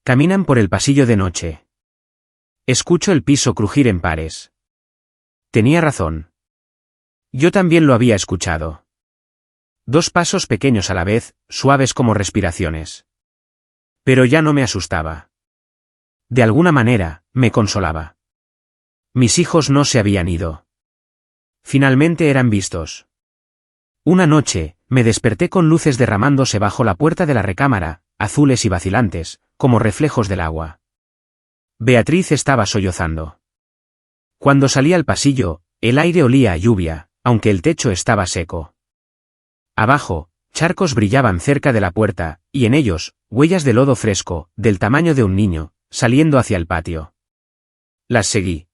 Caminan por el pasillo de noche. Escucho el piso crujir en pares. Tenía razón. Yo también lo había escuchado. 2 pasos pequeños a la vez, suaves como respiraciones. Pero ya no me asustaba. De alguna manera, me consolaba. Mis hijos no se habían ido. Finalmente eran vistos. Una noche, me desperté con luces derramándose bajo la puerta de la recámara, azules y vacilantes, como reflejos del agua. Beatriz estaba sollozando. Cuando salí al pasillo, el aire olía a lluvia, aunque el techo estaba seco. Abajo, charcos brillaban cerca de la puerta, y en ellos, huellas de lodo fresco, del tamaño de un niño, saliendo hacia el patio. Las seguí.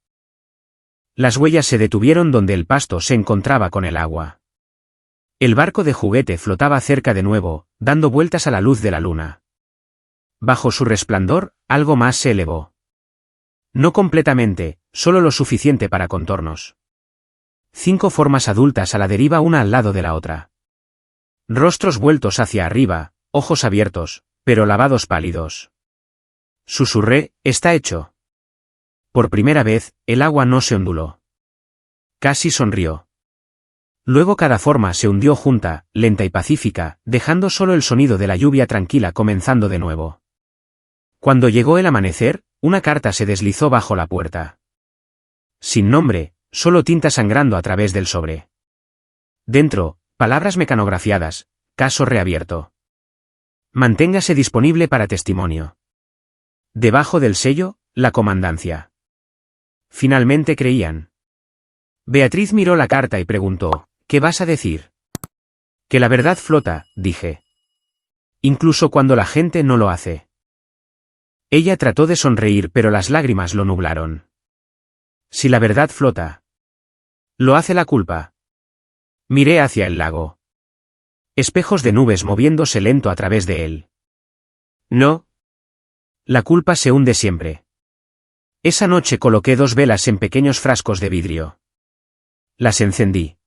Las huellas se detuvieron donde el pasto se encontraba con el agua. El barco de juguete flotaba cerca de nuevo, dando vueltas a la luz de la luna. Bajo su resplandor, algo más se elevó. No completamente, solo lo suficiente para contornos. 5 formas adultas a la deriva una al lado de la otra. Rostros vueltos hacia arriba, ojos abiertos, pero lavados pálidos. Susurré, está hecho. Por primera vez, el agua no se onduló. Casi sonrió. Luego cada forma se hundió junta, lenta y pacífica, dejando solo el sonido de la lluvia tranquila comenzando de nuevo. Cuando llegó el amanecer, una carta se deslizó bajo la puerta. Sin nombre, solo tinta sangrando a través del sobre. Dentro, Palabras mecanografiadas. Caso reabierto. Manténgase disponible para testimonio. Debajo del sello, la comandancia. Finalmente creían. Beatriz miró la carta y preguntó, ¿qué vas a decir? Que la verdad flota, dije. Incluso cuando la gente no lo hace. Ella trató de sonreír, pero las lágrimas lo nublaron. Si la verdad flota. Lo hace la culpa. Miré hacia el lago. Espejos de nubes moviéndose lento a través de él. No. La culpa se hunde siempre. Esa noche coloqué 2 velas en pequeños frascos de vidrio. Las encendí.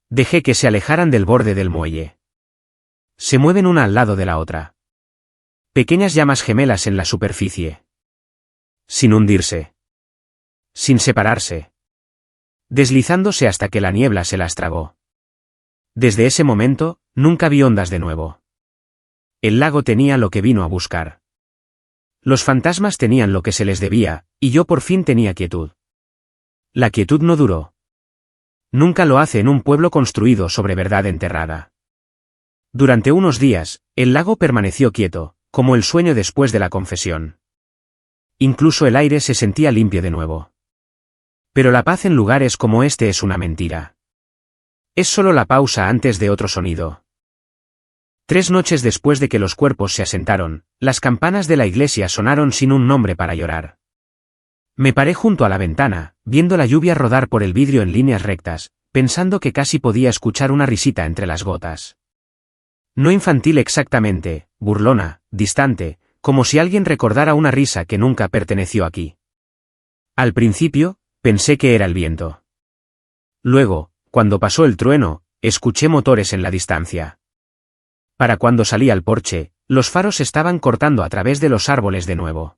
Dejé que se alejaran del borde del muelle. Se mueven una al lado de la otra. Pequeñas llamas gemelas en la superficie. Sin hundirse. Sin separarse. Deslizándose hasta que la niebla se las tragó. Desde ese momento, nunca vi ondas de nuevo. El lago tenía lo que vino a buscar. Los fantasmas tenían lo que se les debía, y yo por fin tenía quietud. La quietud no duró. Nunca lo hace en un pueblo construido sobre verdad enterrada. Durante unos días, el lago permaneció quieto, como el sueño después de la confesión. Incluso el aire se sentía limpio de nuevo. Pero la paz en lugares como este es una mentira. Es solo la pausa antes de otro sonido. 3 noches después de que los cuerpos se asentaron, las campanas de la iglesia sonaron sin un nombre para llorar. Me paré junto a la ventana, viendo la lluvia rodar por el vidrio en líneas rectas, pensando que casi podía escuchar una risita entre las gotas. No infantil exactamente, burlona, distante, como si alguien recordara una risa que nunca perteneció aquí. Al principio, pensé que era el viento. Luego, cuando pasó el trueno, escuché motores en la distancia. Para cuando salí al porche, los faros estaban cortando a través de los árboles de nuevo.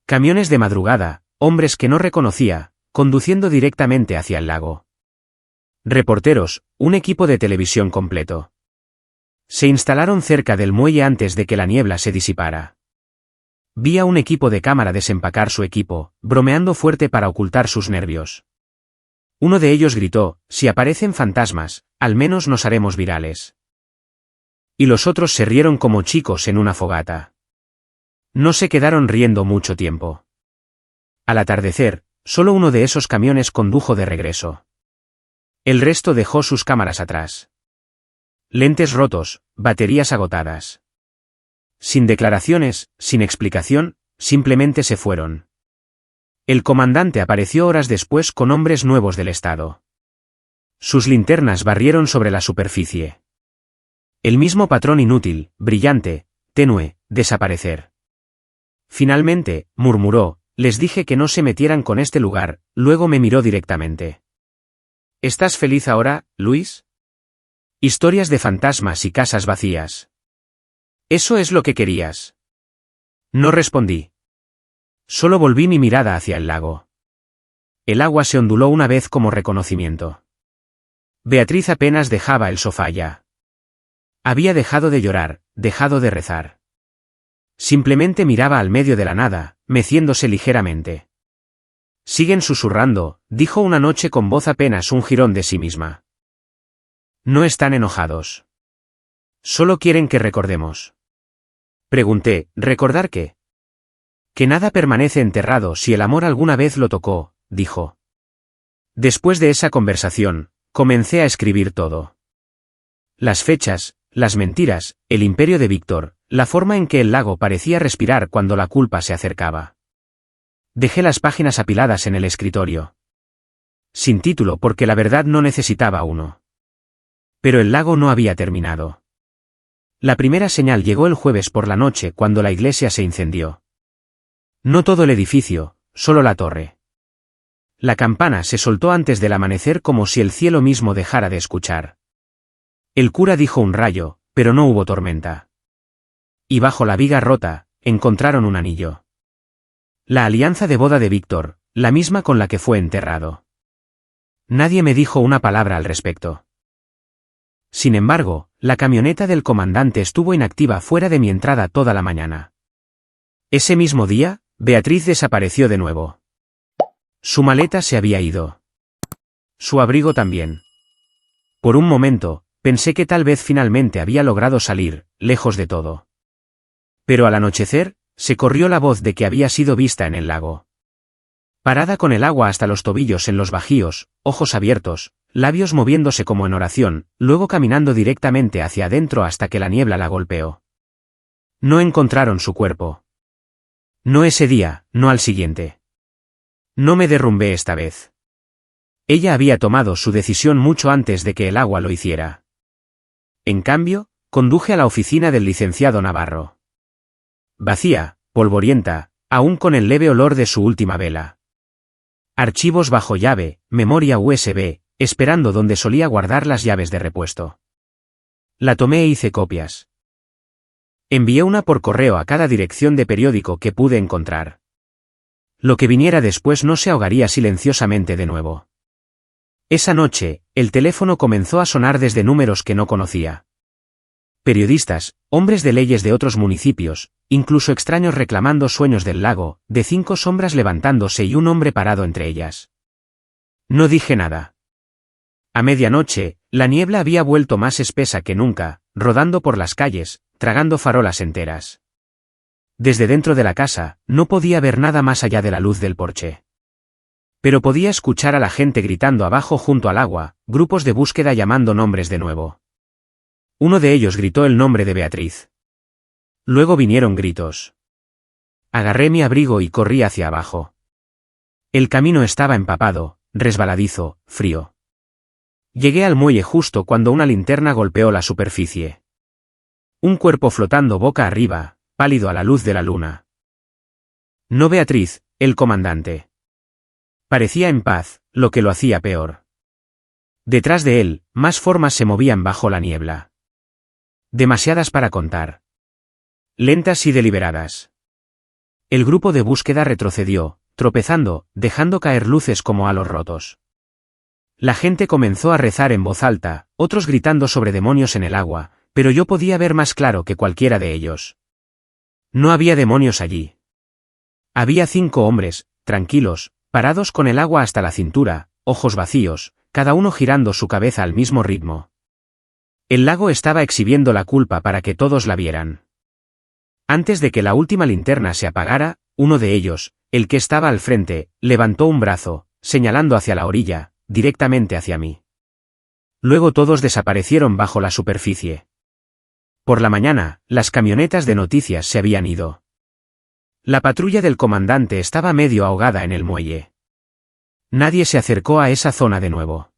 Camiones de madrugada, hombres que no reconocía, conduciendo directamente hacia el lago. Reporteros, un equipo de televisión completo. Se instalaron cerca del muelle antes de que la niebla se disipara. Vi a un equipo de cámara desempacar su equipo, bromeando fuerte para ocultar sus nervios. Uno de ellos gritó, si aparecen fantasmas, al menos nos haremos virales. Y los otros se rieron como chicos en una fogata. No se quedaron riendo mucho tiempo. Al atardecer, solo uno de esos camiones condujo de regreso. El resto dejó sus cámaras atrás. Lentes rotos, baterías agotadas. Sin declaraciones, sin explicación, simplemente se fueron. El comandante apareció horas después con hombres nuevos del estado. Sus linternas barrieron sobre la superficie. El mismo patrón inútil, brillante, tenue, desaparecer. Finalmente, murmuró, les dije que no se metieran con este lugar, luego me miró directamente. ¿Estás feliz ahora, Luis? Historias de fantasmas y casas vacías. ¿Eso es lo que querías? No respondí. Solo volví mi mirada hacia el lago. El agua se onduló una vez como reconocimiento. Beatriz apenas dejaba el sofá ya. Había dejado de llorar, dejado de rezar. Simplemente miraba al medio de la nada, meciéndose ligeramente. Siguen susurrando, dijo una noche con voz apenas un jirón de sí misma. No están enojados. Solo quieren que recordemos. Pregunté, ¿recordar qué? Que nada permanece enterrado si el amor alguna vez lo tocó, dijo. Después de esa conversación, comencé a escribir todo. Las fechas, las mentiras, el imperio de Víctor, la forma en que el lago parecía respirar cuando la culpa se acercaba. Dejé las páginas apiladas en el escritorio. Sin título porque la verdad no necesitaba uno. Pero el lago no había terminado. La primera señal llegó el jueves por la noche cuando la iglesia se incendió. No todo el edificio, solo la torre. La campana se soltó antes del amanecer como si el cielo mismo dejara de escuchar. El cura dijo un rayo, pero no hubo tormenta. Y bajo la viga rota, encontraron un anillo. La alianza de boda de Víctor, la misma con la que fue enterrado. Nadie me dijo una palabra al respecto. Sin embargo, la camioneta del comandante estuvo inactiva fuera de mi entrada toda la mañana. Ese mismo día, Beatriz desapareció de nuevo. Su maleta se había ido. Su abrigo también. Por un momento, pensé que tal vez finalmente había logrado salir, lejos de todo. Pero al anochecer, se corrió la voz de que había sido vista en el lago. Parada con el agua hasta los tobillos en los bajíos, ojos abiertos, labios moviéndose como en oración, luego caminando directamente hacia adentro hasta que la niebla la golpeó. No encontraron su cuerpo. No ese día, no al siguiente. No me derrumbé esta vez. Ella había tomado su decisión mucho antes de que el agua lo hiciera. En cambio, conduje a la oficina del licenciado Navarro. Vacía, polvorienta, aún con el leve olor de su última vela. Archivos bajo llave, memoria USB, esperando donde solía guardar las llaves de repuesto. La tomé e hice copias. Envié una por correo a cada dirección de periódico que pude encontrar. Lo que viniera después no se ahogaría silenciosamente de nuevo. Esa noche, el teléfono comenzó a sonar desde números que no conocía. Periodistas, hombres de leyes de otros municipios, incluso extraños reclamando sueños del lago, de 5 sombras levantándose y un hombre parado entre ellas. No dije nada. A medianoche, la niebla había vuelto más espesa que nunca, rodando por las calles, tragando farolas enteras. Desde dentro de la casa, no podía ver nada más allá de la luz del porche. Pero podía escuchar a la gente gritando abajo junto al agua, grupos de búsqueda llamando nombres de nuevo. Uno de ellos gritó el nombre de Beatriz. Luego vinieron gritos. Agarré mi abrigo y corrí hacia abajo. El camino estaba empapado, resbaladizo, frío. Llegué al muelle justo cuando una linterna golpeó la superficie. Un cuerpo flotando boca arriba, pálido a la luz de la luna. No Beatriz, el comandante. Parecía en paz, lo que lo hacía peor. Detrás de él, más formas se movían bajo la niebla. Demasiadas para contar. Lentas y deliberadas. El grupo de búsqueda retrocedió, tropezando, dejando caer luces como halos rotos. La gente comenzó a rezar en voz alta, otros gritando sobre demonios en el agua, pero yo podía ver más claro que cualquiera de ellos. No había demonios allí. Había 5 hombres, tranquilos, parados con el agua hasta la cintura, ojos vacíos, cada uno girando su cabeza al mismo ritmo. El lago estaba exhibiendo la culpa para que todos la vieran. Antes de que la última linterna se apagara, uno de ellos, el que estaba al frente, levantó un brazo, señalando hacia la orilla, directamente hacia mí. Luego todos desaparecieron bajo la superficie. Por la mañana, las camionetas de noticias se habían ido. La patrulla del comandante estaba medio ahogada en el muelle. Nadie se acercó a esa zona de nuevo.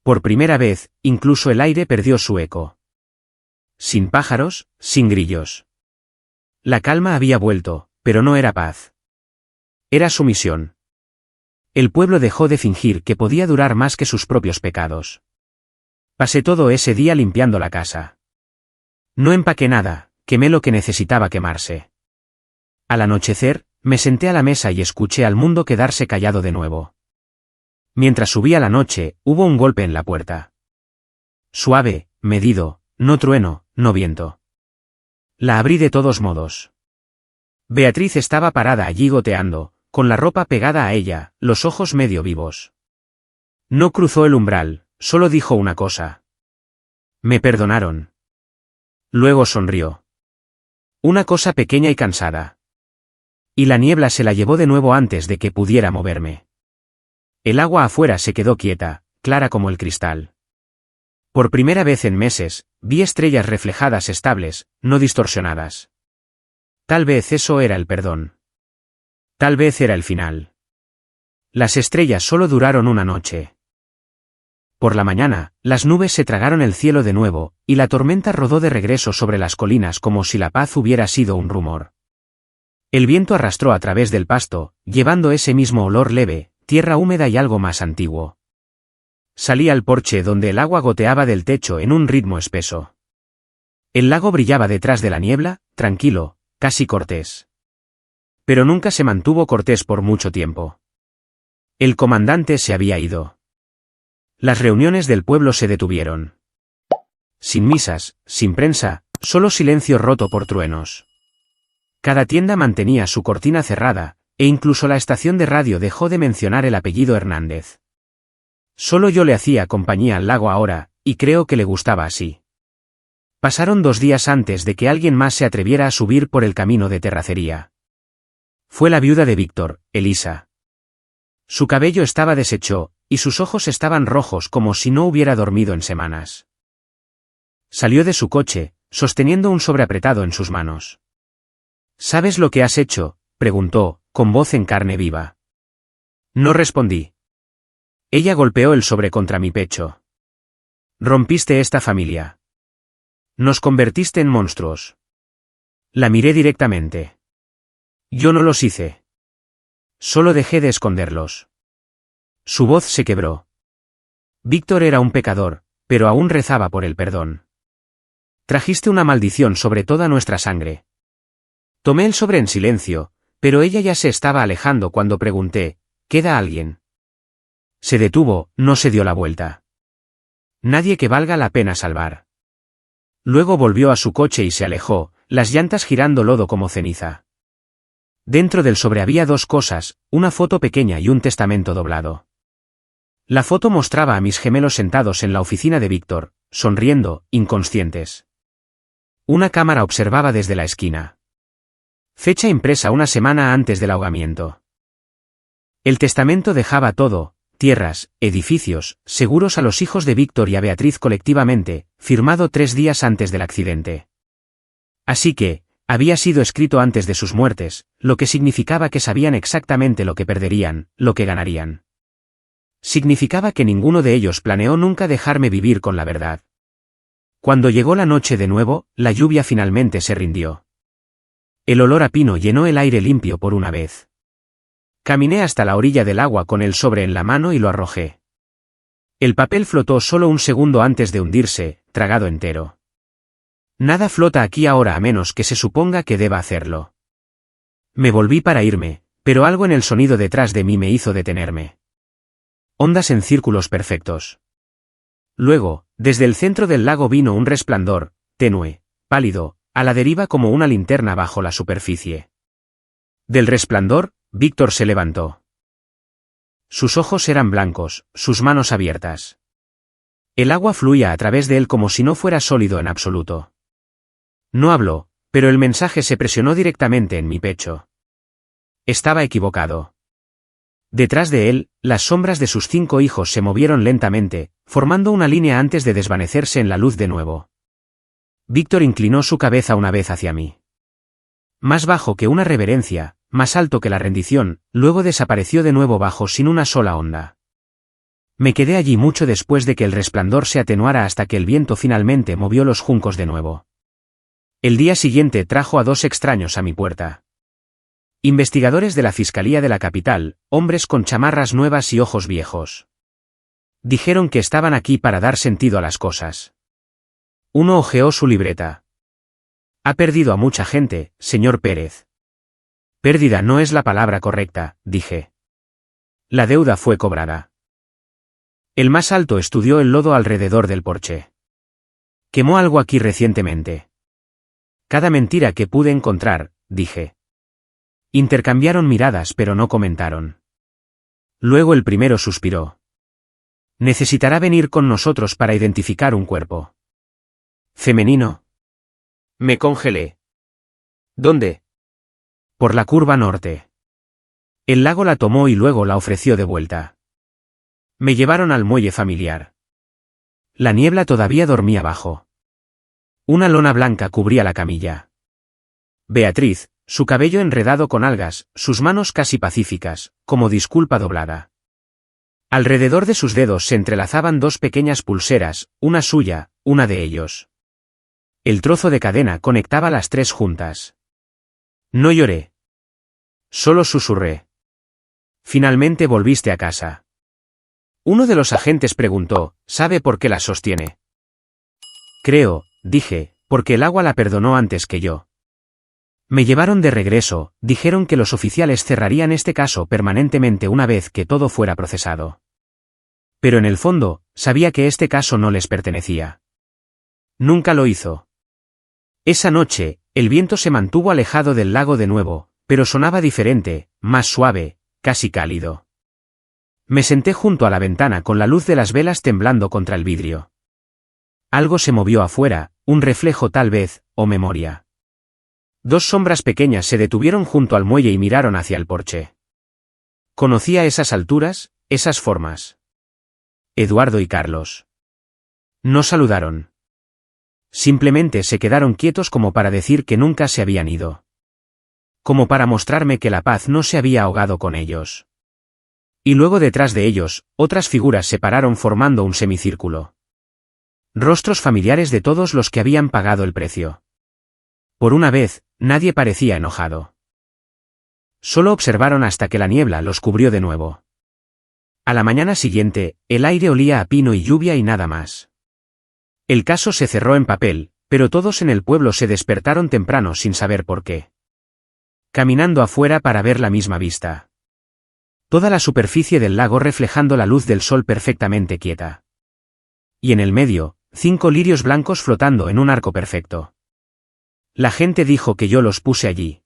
Por primera vez, incluso el aire perdió su eco. Sin pájaros, sin grillos. La calma había vuelto, pero no era paz. Era sumisión. El pueblo dejó de fingir que podía durar más que sus propios pecados. Pasé todo ese día limpiando la casa. No empaqué nada, quemé lo que necesitaba quemarse. Al anochecer, me senté a la mesa y escuché al mundo quedarse callado de nuevo. Mientras subía la noche, hubo un golpe en la puerta. Suave, medido, no trueno, no viento. La abrí de todos modos. Beatriz estaba parada allí goteando, con la ropa pegada a ella, los ojos medio vivos. No cruzó el umbral, solo dijo una cosa. Me perdonaron. Luego sonrió. Una cosa pequeña y cansada. Y la niebla se la llevó de nuevo antes de que pudiera moverme. El agua afuera se quedó quieta, clara como el cristal. Por primera vez en meses, vi estrellas reflejadas estables, no distorsionadas. Tal vez eso era el perdón. Tal vez era el final. Las estrellas solo duraron una noche. Por la mañana, las nubes se tragaron el cielo de nuevo, y la tormenta rodó de regreso sobre las colinas como si la paz hubiera sido un rumor. El viento arrastró a través del pasto, llevando ese mismo olor leve, tierra húmeda y algo más antiguo. Salí al porche donde el agua goteaba del techo en un ritmo espeso. El lago brillaba detrás de la niebla, tranquilo, casi cortés. Pero nunca se mantuvo cortés por mucho tiempo. El comandante se había ido. Las reuniones del pueblo se detuvieron. Sin misas, sin prensa, solo silencio roto por truenos. Cada tienda mantenía su cortina cerrada, e incluso la estación de radio dejó de mencionar el apellido Hernández. Solo yo le hacía compañía al lago ahora, y creo que le gustaba así. Pasaron 2 días antes de que alguien más se atreviera a subir por el camino de terracería. Fue la viuda de Víctor, Elisa. Su cabello estaba deshecho, y sus ojos estaban rojos como si no hubiera dormido en semanas. Salió de su coche, sosteniendo un sobre apretado en sus manos. ¿Sabes lo que has hecho?, preguntó, con voz en carne viva. No respondí. Ella golpeó el sobre contra mi pecho. Rompiste esta familia. Nos convertiste en monstruos. La miré directamente. Yo no los hice. Solo dejé de esconderlos. Su voz se quebró. Víctor era un pecador, pero aún rezaba por el perdón. Trajiste una maldición sobre toda nuestra sangre. Tomé el sobre en silencio, pero ella ya se estaba alejando cuando pregunté, ¿queda alguien? Se detuvo, no se dio la vuelta. Nadie que valga la pena salvar. Luego volvió a su coche y se alejó, las llantas girando lodo como ceniza. Dentro del sobre había 2 cosas, una foto pequeña y un testamento doblado. La foto mostraba a mis gemelos sentados en la oficina de Víctor, sonriendo, inconscientes. Una cámara observaba desde la esquina. Fecha impresa una semana antes del ahogamiento. El testamento dejaba todo, tierras, edificios, seguros a los hijos de Víctor y a Beatriz colectivamente, firmado 3 días antes del accidente. Así que, había sido escrito antes de sus muertes, lo que significaba que sabían exactamente lo que perderían, lo que ganarían. Significaba que ninguno de ellos planeó nunca dejarme vivir con la verdad. Cuando llegó la noche de nuevo, la lluvia finalmente se rindió. El olor a pino llenó el aire limpio por una vez. Caminé hasta la orilla del agua con el sobre en la mano y lo arrojé. El papel flotó solo un segundo antes de hundirse, tragado entero. Nada flota aquí ahora a menos que se suponga que deba hacerlo. Me volví para irme, pero algo en el sonido detrás de mí me hizo detenerme. Ondas en círculos perfectos. Luego, desde el centro del lago vino un resplandor, tenue, pálido, a la deriva como una linterna bajo la superficie. Del resplandor, Víctor se levantó. Sus ojos eran blancos, sus manos abiertas. El agua fluía a través de él como si no fuera sólido en absoluto. No habló, pero el mensaje se presionó directamente en mi pecho. Estaba equivocado. Detrás de él, las sombras de sus 5 hijos se movieron lentamente, formando una línea antes de desvanecerse en la luz de nuevo. Víctor inclinó su cabeza una vez hacia mí. Más bajo que una reverencia, más alto que la rendición, luego desapareció de nuevo bajo sin una sola onda. Me quedé allí mucho después de que el resplandor se atenuara hasta que el viento finalmente movió los juncos de nuevo. El día siguiente trajo a 2 extraños a mi puerta. Investigadores de la Fiscalía de la capital, hombres con chamarras nuevas y ojos viejos. Dijeron que estaban aquí para dar sentido a las cosas. Uno hojeó su libreta. Ha perdido a mucha gente, señor Pérez. Pérdida no es la palabra correcta, dije. La deuda fue cobrada. El más alto estudió el lodo alrededor del porche. Quemó algo aquí recientemente. Cada mentira que pude encontrar, dije. Intercambiaron miradas pero no comentaron. Luego el primero suspiró. Necesitará venir con nosotros para identificar un cuerpo. Femenino. Me congelé. ¿Dónde? Por la curva norte. El lago la tomó y luego la ofreció de vuelta. Me llevaron al muelle familiar. La niebla todavía dormía abajo. Una lona blanca cubría la camilla. Beatriz, su cabello enredado con algas, sus manos casi pacíficas, como disculpa doblada. Alrededor de sus dedos se entrelazaban 2 pequeñas pulseras, una suya, una de ellos. El trozo de cadena conectaba las 3 juntas. No lloré. Solo susurré. Finalmente volviste a casa. Uno de los agentes preguntó, ¿sabe por qué las sostiene? Creo, dije, porque el agua la perdonó antes que yo. Me llevaron de regreso, dijeron que los oficiales cerrarían este caso permanentemente una vez que todo fuera procesado. Pero en el fondo, sabía que este caso no les pertenecía. Nunca lo hizo. Esa noche, el viento se mantuvo alejado del lago de nuevo, pero sonaba diferente, más suave, casi cálido. Me senté junto a la ventana con la luz de las velas temblando contra el vidrio. Algo se movió afuera, un reflejo tal vez, o memoria. Dos sombras pequeñas se detuvieron junto al muelle y miraron hacia el porche. Conocía esas alturas, esas formas. Eduardo y Carlos. No saludaron. Simplemente se quedaron quietos como para decir que nunca se habían ido. Como para mostrarme que la paz no se había ahogado con ellos. Y luego detrás de ellos, otras figuras se pararon formando un semicírculo. Rostros familiares de todos los que habían pagado el precio. Por una vez, nadie parecía enojado. Solo observaron hasta que la niebla los cubrió de nuevo. A la mañana siguiente, el aire olía a pino y lluvia y nada más. El caso se cerró en papel, pero todos en el pueblo se despertaron temprano sin saber por qué. Caminando afuera para ver la misma vista. Toda la superficie del lago reflejando la luz del sol perfectamente quieta. Y en el medio, 5 lirios blancos flotando en un arco perfecto. La gente dijo que yo los puse allí.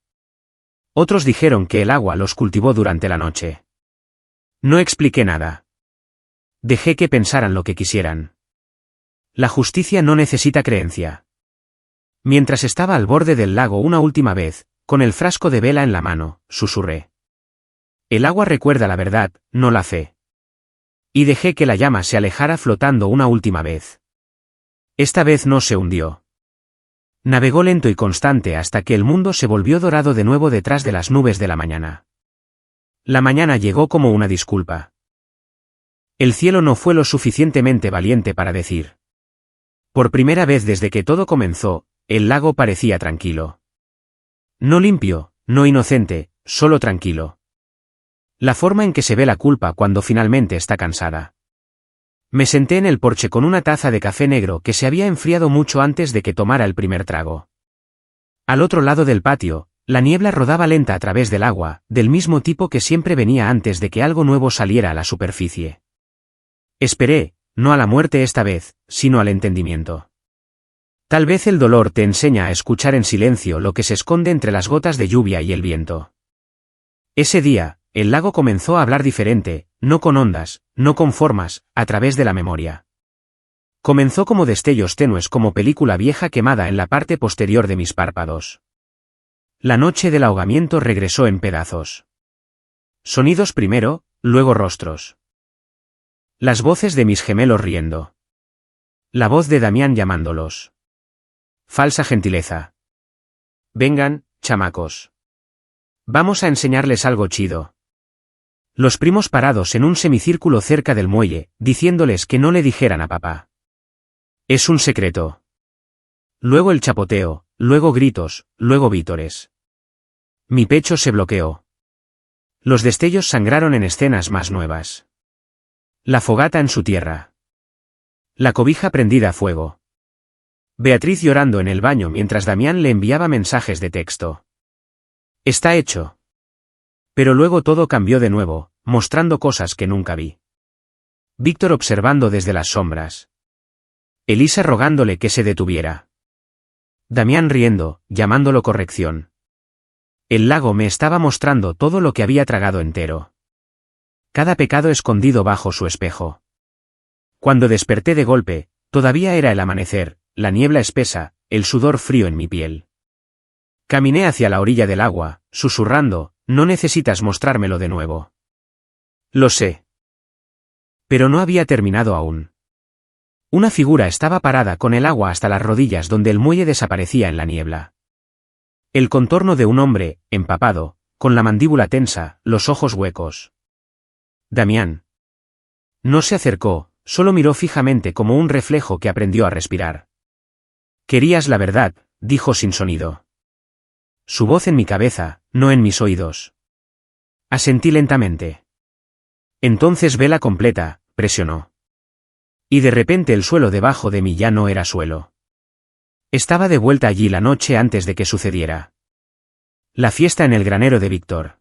Otros dijeron que el agua los cultivó durante la noche. No expliqué nada. Dejé que pensaran lo que quisieran. La justicia no necesita creencia. Mientras estaba al borde del lago una última vez, con el frasco de vela en la mano, susurré. El agua recuerda la verdad, no la fe. Y dejé que la llama se alejara flotando una última vez. Esta vez no se hundió. Navegó lento y constante hasta que el mundo se volvió dorado de nuevo detrás de las nubes de la mañana. La mañana llegó como una disculpa. El cielo no fue lo suficientemente valiente para decir. Por primera vez desde que todo comenzó, el lago parecía tranquilo. No limpio, no inocente, solo tranquilo. La forma en que se ve la culpa cuando finalmente está cansada. Me senté en el porche con una taza de café negro que se había enfriado mucho antes de que tomara el primer trago. Al otro lado del patio, la niebla rodaba lenta a través del agua, del mismo tipo que siempre venía antes de que algo nuevo saliera a la superficie. Esperé, no a la muerte esta vez, sino al entendimiento. Tal vez el dolor te enseña a escuchar en silencio lo que se esconde entre las gotas de lluvia y el viento. Ese día, el lago comenzó a hablar diferente, no con ondas, no con formas, a través de la memoria. Comenzó como destellos tenues como película vieja quemada en la parte posterior de mis párpados. La noche del ahogamiento regresó en pedazos. Sonidos primero, luego rostros. Las voces de mis gemelos riendo. La voz de Damián llamándolos. Falsa gentileza. Vengan, chamacos. Vamos a enseñarles algo chido. Los primos parados en un semicírculo cerca del muelle, diciéndoles que no le dijeran a papá. Es un secreto. Luego el chapoteo, luego gritos, luego vítores. Mi pecho se bloqueó. Los destellos sangraron en escenas más nuevas. La fogata en su tierra. La cobija prendida a fuego. Beatriz llorando en el baño mientras Damián le enviaba mensajes de texto. Está hecho. Pero luego todo cambió de nuevo, mostrando cosas que nunca vi. Víctor observando desde las sombras. Elisa rogándole que se detuviera. Damián riendo, llamándolo corrección. El lago me estaba mostrando todo lo que había tragado entero. Cada pecado escondido bajo su espejo. Cuando desperté de golpe, todavía era el amanecer, la niebla espesa, el sudor frío en mi piel. Caminé hacia la orilla del agua, susurrando, no necesitas mostrármelo de nuevo. Lo sé. Pero no había terminado aún. Una figura estaba parada con el agua hasta las rodillas donde el muelle desaparecía en la niebla. El contorno de un hombre, empapado, con la mandíbula tensa, los ojos huecos. Damián. No se acercó, solo miró fijamente como un reflejo que aprendió a respirar. Querías la verdad, dijo sin sonido. Su voz en mi cabeza, no en mis oídos. Asentí lentamente. Entonces vela completa, presionó. Y de repente el suelo debajo de mí ya no era suelo. Estaba de vuelta allí la noche antes de que sucediera. La fiesta en el granero de Víctor.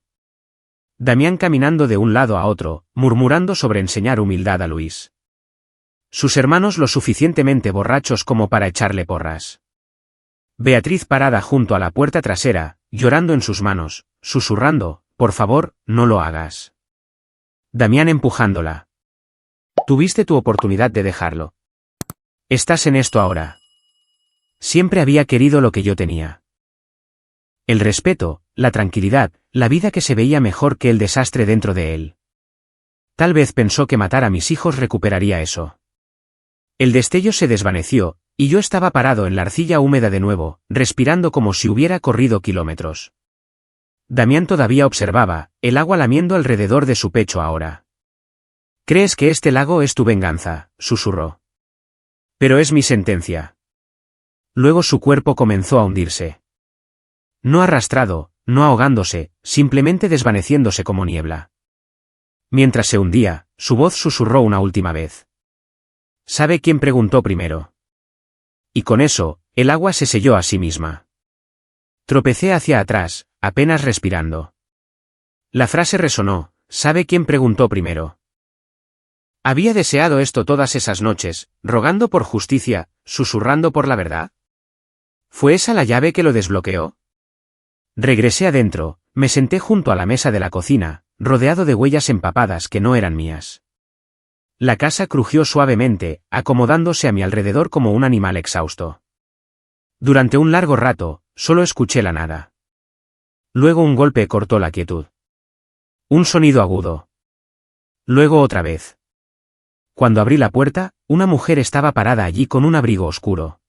Damián caminando de un lado a otro, murmurando sobre enseñar humildad a Luis. Sus hermanos lo suficientemente borrachos como para echarle porras. Beatriz parada junto a la puerta trasera, llorando en sus manos, susurrando, por favor, no lo hagas. Damián empujándola. Tuviste tu oportunidad de dejarlo. Estás en esto ahora. Siempre había querido lo que yo tenía. El respeto, la tranquilidad, la vida que se veía mejor que el desastre dentro de él. Tal vez pensó que matar a mis hijos recuperaría eso. El destello se desvaneció, y yo estaba parado en la arcilla húmeda de nuevo, respirando como si hubiera corrido kilómetros. Damián todavía observaba, el agua lamiendo alrededor de su pecho ahora. ¿Crees que este lago es tu venganza?, susurró. Pero es mi sentencia. Luego su cuerpo comenzó a hundirse. No arrastrado, no ahogándose, simplemente desvaneciéndose como niebla. Mientras se hundía, su voz susurró una última vez. ¿Sabe quién preguntó primero? Y con eso, el agua se selló a sí misma. Tropecé hacia atrás, apenas respirando. La frase resonó, ¿sabe quién preguntó primero? Había deseado esto todas esas noches, rogando por justicia, susurrando por la verdad. ¿Fue esa la llave que lo desbloqueó? Regresé adentro, me senté junto a la mesa de la cocina, rodeado de huellas empapadas que no eran mías. La casa crujió suavemente, acomodándose a mi alrededor como un animal exhausto. Durante un largo rato, solo escuché la nada. Luego un golpe cortó la quietud. Un sonido agudo. Luego otra vez. Cuando abrí la puerta, una mujer estaba parada allí con un abrigo oscuro.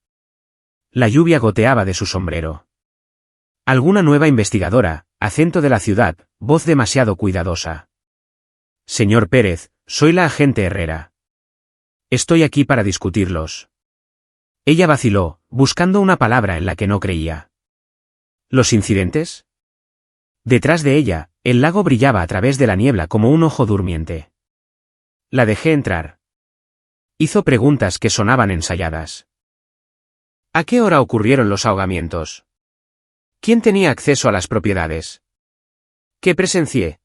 La lluvia goteaba de su sombrero. Alguna nueva investigadora, acento de la ciudad, voz demasiado cuidadosa. Señor Pérez, soy la agente Herrera. Estoy aquí para discutirlos. Ella vaciló, buscando una palabra en la que no creía. ¿Los incidentes? Detrás de ella, el lago brillaba a través de la niebla como un ojo durmiente. La dejé entrar. Hizo preguntas que sonaban ensayadas. ¿A qué hora ocurrieron los ahogamientos? ¿Quién tenía acceso a las propiedades? ¿Qué presencié?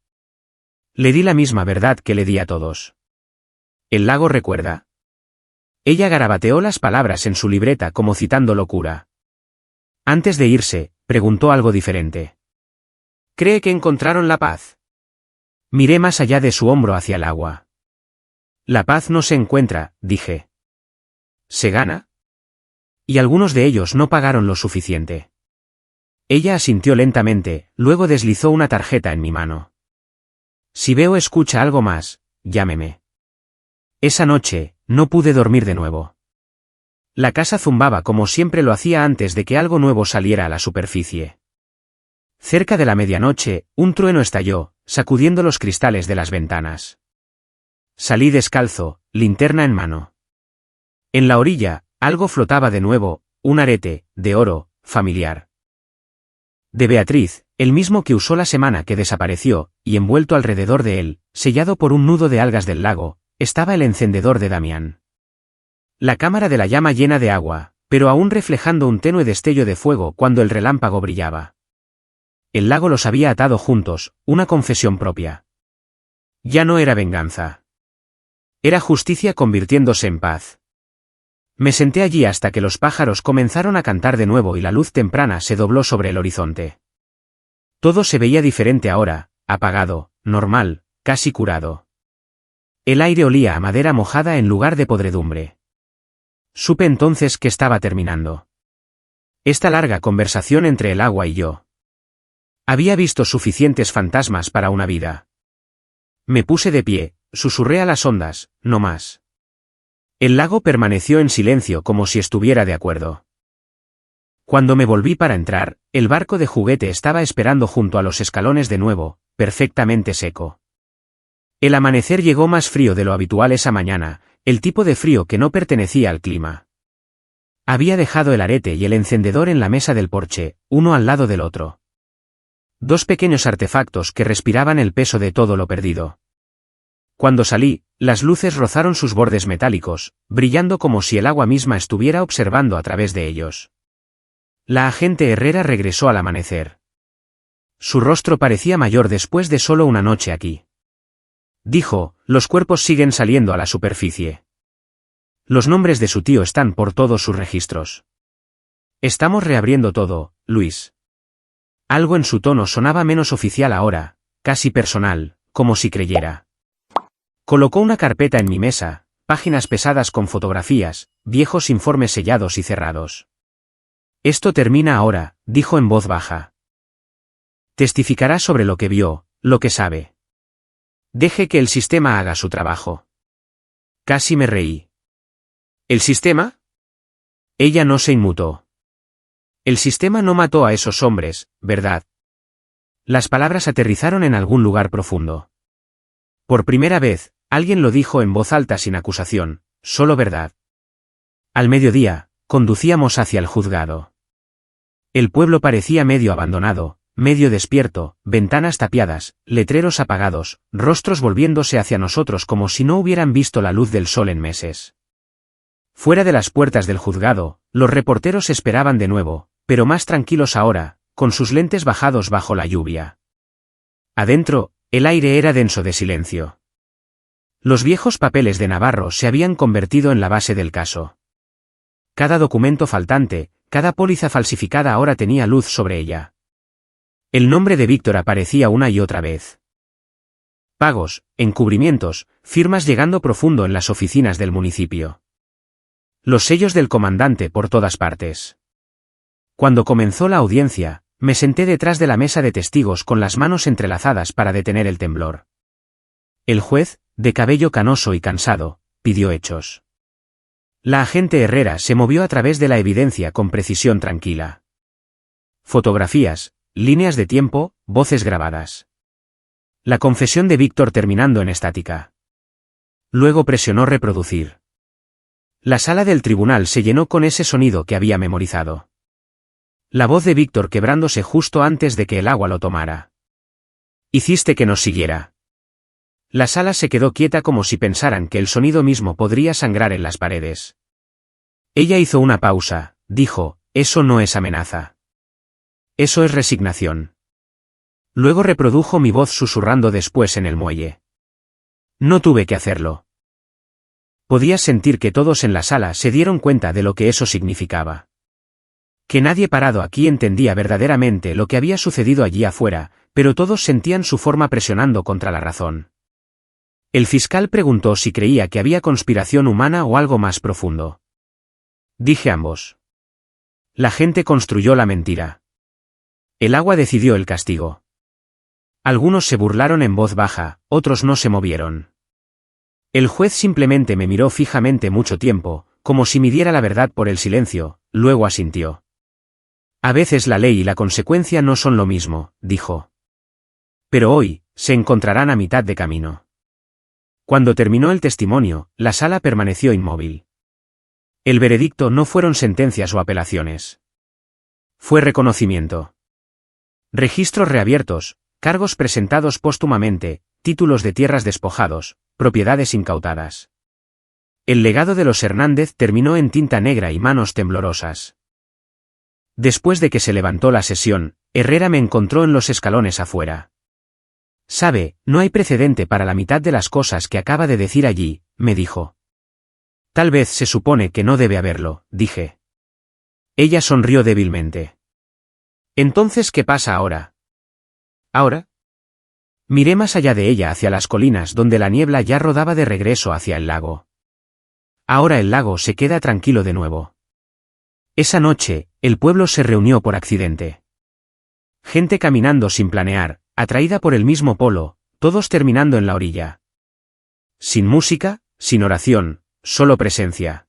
Le di la misma verdad que le di a todos. ¿El lago recuerda? Ella garabateó las palabras en su libreta como citando locura. Antes de irse, preguntó algo diferente. ¿Cree que encontraron la paz? Miré más allá de su hombro hacia el agua. La paz no se encuentra, dije. ¿Se gana? Y algunos de ellos no pagaron lo suficiente. Ella asintió lentamente, luego deslizó una tarjeta en mi mano. Si veo o escucha algo más, llámeme. Esa noche, no pude dormir de nuevo. La casa zumbaba como siempre lo hacía antes de que algo nuevo saliera a la superficie. Cerca de la medianoche, un trueno estalló, sacudiendo los cristales de las ventanas. Salí descalzo, linterna en mano. En la orilla, algo flotaba de nuevo, un arete, de oro, familiar. De Beatriz, el mismo que usó la semana que desapareció, y envuelto alrededor de él, sellado por un nudo de algas del lago, estaba el encendedor de Damián. La cámara de la llama llena de agua, pero aún reflejando un tenue destello de fuego cuando el relámpago brillaba. El lago los había atado juntos, una confesión propia. Ya no era venganza. Era justicia convirtiéndose en paz. Me senté allí hasta que los pájaros comenzaron a cantar de nuevo y la luz temprana se dobló sobre el horizonte. Todo se veía diferente ahora, apagado, normal, casi curado. El aire olía a madera mojada en lugar de podredumbre. Supe entonces que estaba terminando. Esta larga conversación entre el agua y yo. Había visto suficientes fantasmas para una vida. Me puse de pie, susurré a las ondas, no más. El lago permaneció en silencio como si estuviera de acuerdo. Cuando me volví para entrar, el barco de juguete estaba esperando junto a los escalones de nuevo, perfectamente seco. El amanecer llegó más frío de lo habitual esa mañana, el tipo de frío que no pertenecía al clima. Había dejado el arete y el encendedor en la mesa del porche, uno al lado del otro. Dos pequeños artefactos que respiraban el peso de todo lo perdido. Cuando salí, las luces rozaron sus bordes metálicos, brillando como si el agua misma estuviera observando a través de ellos. La agente Herrera regresó al amanecer. Su rostro parecía mayor después de solo una noche aquí. Dijo, los cuerpos siguen saliendo a la superficie. Los nombres de su tío están por todos sus registros. Estamos reabriendo todo, Luis. Algo en su tono sonaba menos oficial ahora, casi personal, como si creyera. Colocó una carpeta en mi mesa, páginas pesadas con fotografías, viejos informes sellados y cerrados. Esto termina ahora, dijo en voz baja. Testificará sobre lo que vio, lo que sabe. Deje que el sistema haga su trabajo. Casi me reí. ¿El sistema? Ella no se inmutó. El sistema no mató a esos hombres, ¿verdad? Las palabras aterrizaron en algún lugar profundo. Por primera vez, alguien lo dijo en voz alta sin acusación, solo verdad. Al mediodía, conducíamos hacia el juzgado. El pueblo parecía medio abandonado, medio despierto, ventanas tapiadas, letreros apagados, rostros volviéndose hacia nosotros como si no hubieran visto la luz del sol en meses. Fuera de las puertas del juzgado, los reporteros esperaban de nuevo, pero más tranquilos ahora, con sus lentes bajados bajo la lluvia. Adentro, el aire era denso de silencio. Los viejos papeles de Navarro se habían convertido en la base del caso. Cada documento faltante, cada póliza falsificada ahora tenía luz sobre ella. El nombre de Víctor aparecía una y otra vez. Pagos, encubrimientos, firmas llegando profundo en las oficinas del municipio. Los sellos del comandante por todas partes. Cuando comenzó la audiencia, me senté detrás de la mesa de testigos con las manos entrelazadas para detener el temblor. El juez, de cabello canoso y cansado, pidió hechos. La agente Herrera se movió a través de la evidencia con precisión tranquila. Fotografías, líneas de tiempo, voces grabadas. La confesión de Víctor terminando en estática. Luego presionó reproducir. La sala del tribunal se llenó con ese sonido que había memorizado. La voz de Víctor quebrándose justo antes de que el agua lo tomara. Hiciste que nos siguiera. La sala se quedó quieta como si pensaran que el sonido mismo podría sangrar en las paredes. Ella hizo una pausa, dijo, eso no es amenaza. Eso es resignación. Luego reprodujo mi voz susurrando después en el muelle. No tuve que hacerlo. Podías sentir que todos en la sala se dieron cuenta de lo que eso significaba. Que nadie parado aquí entendía verdaderamente lo que había sucedido allí afuera, pero todos sentían su forma presionando contra la razón. El fiscal preguntó si creía que había conspiración humana o algo más profundo. Dije ambos. La gente construyó la mentira. El agua decidió el castigo. Algunos se burlaron en voz baja, otros no se movieron. El juez simplemente me miró fijamente mucho tiempo, como si midiera la verdad por el silencio, luego asintió. A veces la ley y la consecuencia no son lo mismo, dijo. Pero hoy, se encontrarán a mitad de camino. Cuando terminó el testimonio, la sala permaneció inmóvil. El veredicto no fueron sentencias o apelaciones. Fue reconocimiento. Registros reabiertos, cargos presentados póstumamente, títulos de tierras despojados, propiedades incautadas. El legado de los Hernández terminó en tinta negra y manos temblorosas. Después de que se levantó la sesión, Herrera me encontró en los escalones afuera. Sabe, no hay precedente para la mitad de las cosas que acaba de decir allí, me dijo. Tal vez se supone que no debe haberlo, dije. Ella sonrió débilmente. Entonces, ¿qué pasa ahora? ¿Ahora? Miré más allá de ella hacia las colinas donde la niebla ya rodaba de regreso hacia el lago. Ahora el lago se queda tranquilo de nuevo. Esa noche, el pueblo se reunió por accidente. Gente caminando sin planear, atraída por el mismo polo, todos terminando en la orilla. Sin música, sin oración, solo presencia.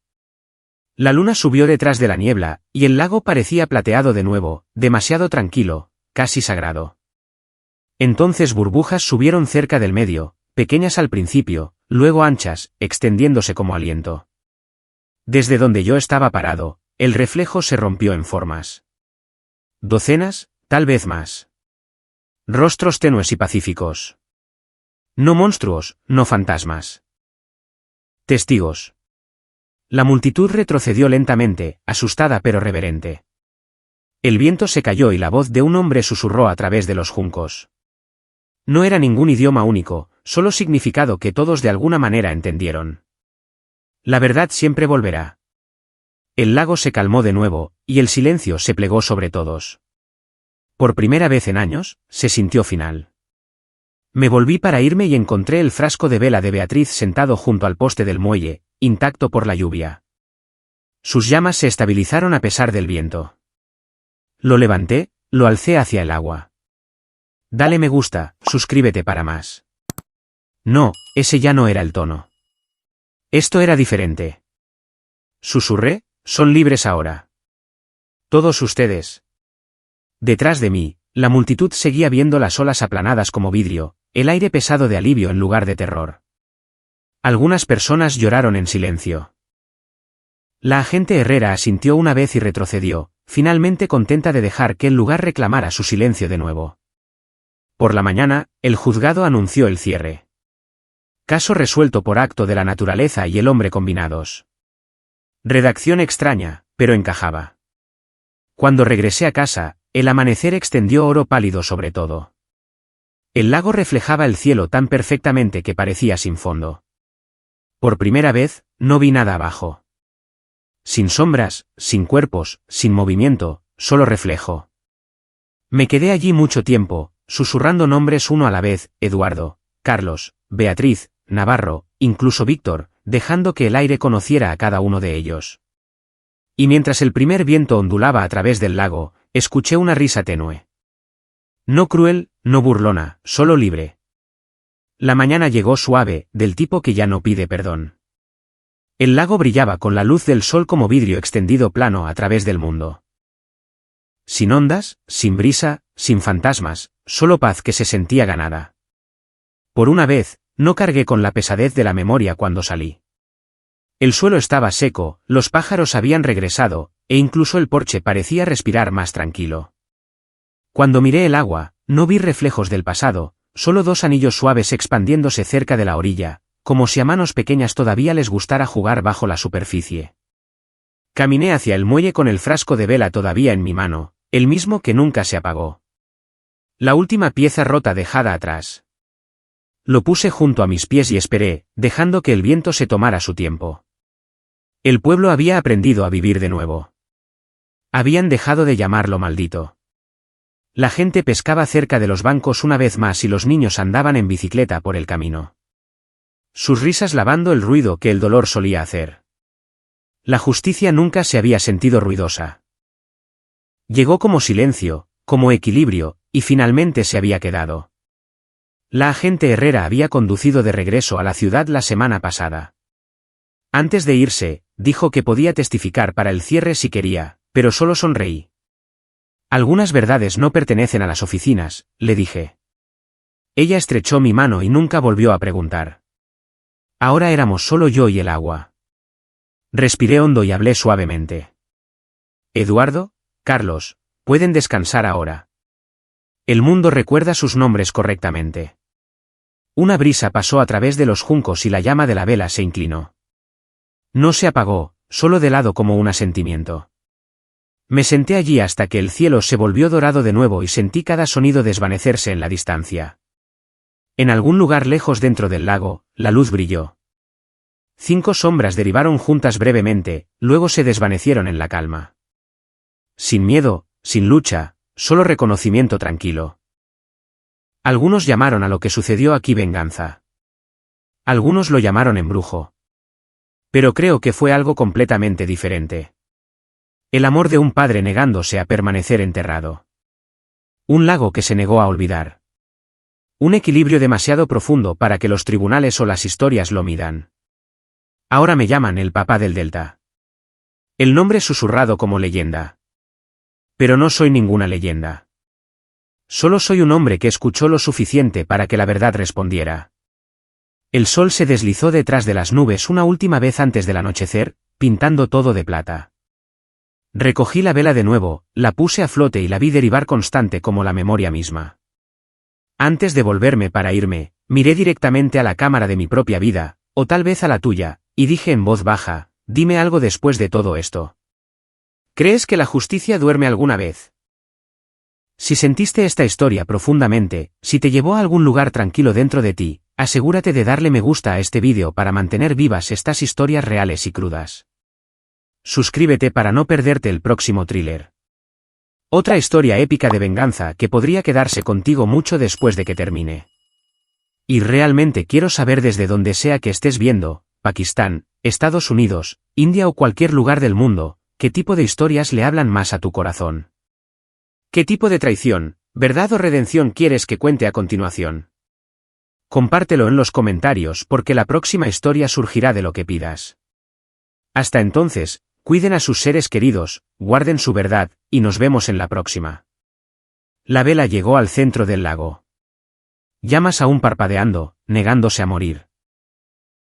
La luna subió detrás de la niebla, y el lago parecía plateado de nuevo, demasiado tranquilo, casi sagrado. Entonces burbujas subieron cerca del medio, pequeñas al principio, luego anchas, extendiéndose como aliento. Desde donde yo estaba parado, el reflejo se rompió en formas. Docenas, tal vez más. Rostros tenues y pacíficos. No monstruos, no fantasmas. Testigos. La multitud retrocedió lentamente, asustada pero reverente. El viento se cayó y la voz de un hombre susurró a través de los juncos. No era ningún idioma único, solo significado que todos de alguna manera entendieron. La verdad siempre volverá. El lago se calmó de nuevo, y el silencio se plegó sobre todos. Por primera vez en años, se sintió final. Me volví para irme y encontré el frasco de vela de Beatriz sentado junto al poste del muelle, intacto por la lluvia. Sus llamas se estabilizaron a pesar del viento. Lo levanté, lo alcé hacia el agua. Dale me gusta, suscríbete para más. No, ese ya no era el tono. Esto era diferente. Susurré, son libres ahora. Todos ustedes. Detrás de mí, la multitud seguía viendo las olas aplanadas como vidrio, el aire pesado de alivio en lugar de terror. Algunas personas lloraron en silencio. La agente Herrera asintió una vez y retrocedió, finalmente contenta de dejar que el lugar reclamara su silencio de nuevo. Por la mañana, el juzgado anunció el cierre. Caso resuelto por acto de la naturaleza y el hombre combinados. Redacción extraña, pero encajaba. Cuando regresé a casa, el amanecer extendió oro pálido sobre todo. El lago reflejaba el cielo tan perfectamente que parecía sin fondo. Por primera vez, no vi nada abajo. Sin sombras, sin cuerpos, sin movimiento, solo reflejo. Me quedé allí mucho tiempo, susurrando nombres uno a la vez, Eduardo, Carlos, Beatriz, Navarro, incluso Víctor, dejando que el aire conociera a cada uno de ellos. Y mientras el primer viento ondulaba a través del lago, escuché una risa tenue. No cruel, no burlona, solo libre. La mañana llegó suave, del tipo que ya no pide perdón. El lago brillaba con la luz del sol como vidrio extendido plano a través del mundo. Sin ondas, sin brisa, sin fantasmas, solo paz que se sentía ganada. Por una vez, no cargué con la pesadez de la memoria cuando salí. El suelo estaba seco, los pájaros habían regresado, e incluso el porche parecía respirar más tranquilo. Cuando miré el agua, no vi reflejos del pasado, solo dos anillos suaves expandiéndose cerca de la orilla, como si a manos pequeñas todavía les gustara jugar bajo la superficie. Caminé hacia el muelle con el frasco de vela todavía en mi mano, el mismo que nunca se apagó. La última pieza rota dejada atrás. Lo puse junto a mis pies y esperé, dejando que el viento se tomara su tiempo. El pueblo había aprendido a vivir de nuevo. Habían dejado de llamarlo maldito. La gente pescaba cerca de los bancos una vez más y los niños andaban en bicicleta por el camino. Sus risas lavando el ruido que el dolor solía hacer. La justicia nunca se había sentido ruidosa. Llegó como silencio, como equilibrio, y finalmente se había quedado. La agente Herrera había conducido de regreso a la ciudad la semana pasada. Antes de irse, dijo que podía testificar para el cierre si quería, pero solo sonreí. Algunas verdades no pertenecen a las oficinas, le dije. Ella estrechó mi mano y nunca volvió a preguntar. Ahora éramos solo yo y el agua. Respiré hondo y hablé suavemente. Eduardo, Carlos, pueden descansar ahora. El mundo recuerda sus nombres correctamente. Una brisa pasó a través de los juncos y la llama de la vela se inclinó. No se apagó, solo de lado como un asentimiento. Me senté allí hasta que el cielo se volvió dorado de nuevo y sentí cada sonido desvanecerse en la distancia. En algún lugar lejos dentro del lago, la luz brilló. 5 sombras derivaron juntas brevemente, luego se desvanecieron en la calma. Sin miedo, sin lucha, solo reconocimiento tranquilo. Algunos llamaron a lo que sucedió aquí venganza. Algunos lo llamaron embrujo. Pero creo que fue algo completamente diferente. El amor de un padre negándose a permanecer enterrado. Un lago que se negó a olvidar. Un equilibrio demasiado profundo para que los tribunales o las historias lo midan. Ahora me llaman el papá del Delta. El nombre susurrado como leyenda. Pero no soy ninguna leyenda. Solo soy un hombre que escuchó lo suficiente para que la verdad respondiera. El sol se deslizó detrás de las nubes una última vez antes del anochecer, pintando todo de plata. Recogí la vela de nuevo, la puse a flote y la vi derivar constante como la memoria misma. Antes de volverme para irme, miré directamente a la cámara de mi propia vida, o tal vez a la tuya, y dije en voz baja, dime algo después de todo esto. ¿Crees que la justicia duerme alguna vez? Si sentiste esta historia profundamente, si te llevó a algún lugar tranquilo dentro de ti, asegúrate de darle me gusta a este vídeo para mantener vivas estas historias reales y crudas. Suscríbete para no perderte el próximo thriller. Otra historia épica de venganza que podría quedarse contigo mucho después de que termine. Y realmente quiero saber desde donde sea que estés viendo, Pakistán, Estados Unidos, India o cualquier lugar del mundo, qué tipo de historias le hablan más a tu corazón. ¿Qué tipo de traición, verdad o redención quieres que cuente a continuación? Compártelo en los comentarios porque la próxima historia surgirá de lo que pidas. Hasta entonces, cuiden a sus seres queridos, guarden su verdad, y nos vemos en la próxima. La vela llegó al centro del lago. Llamas aún parpadeando, negándose a morir.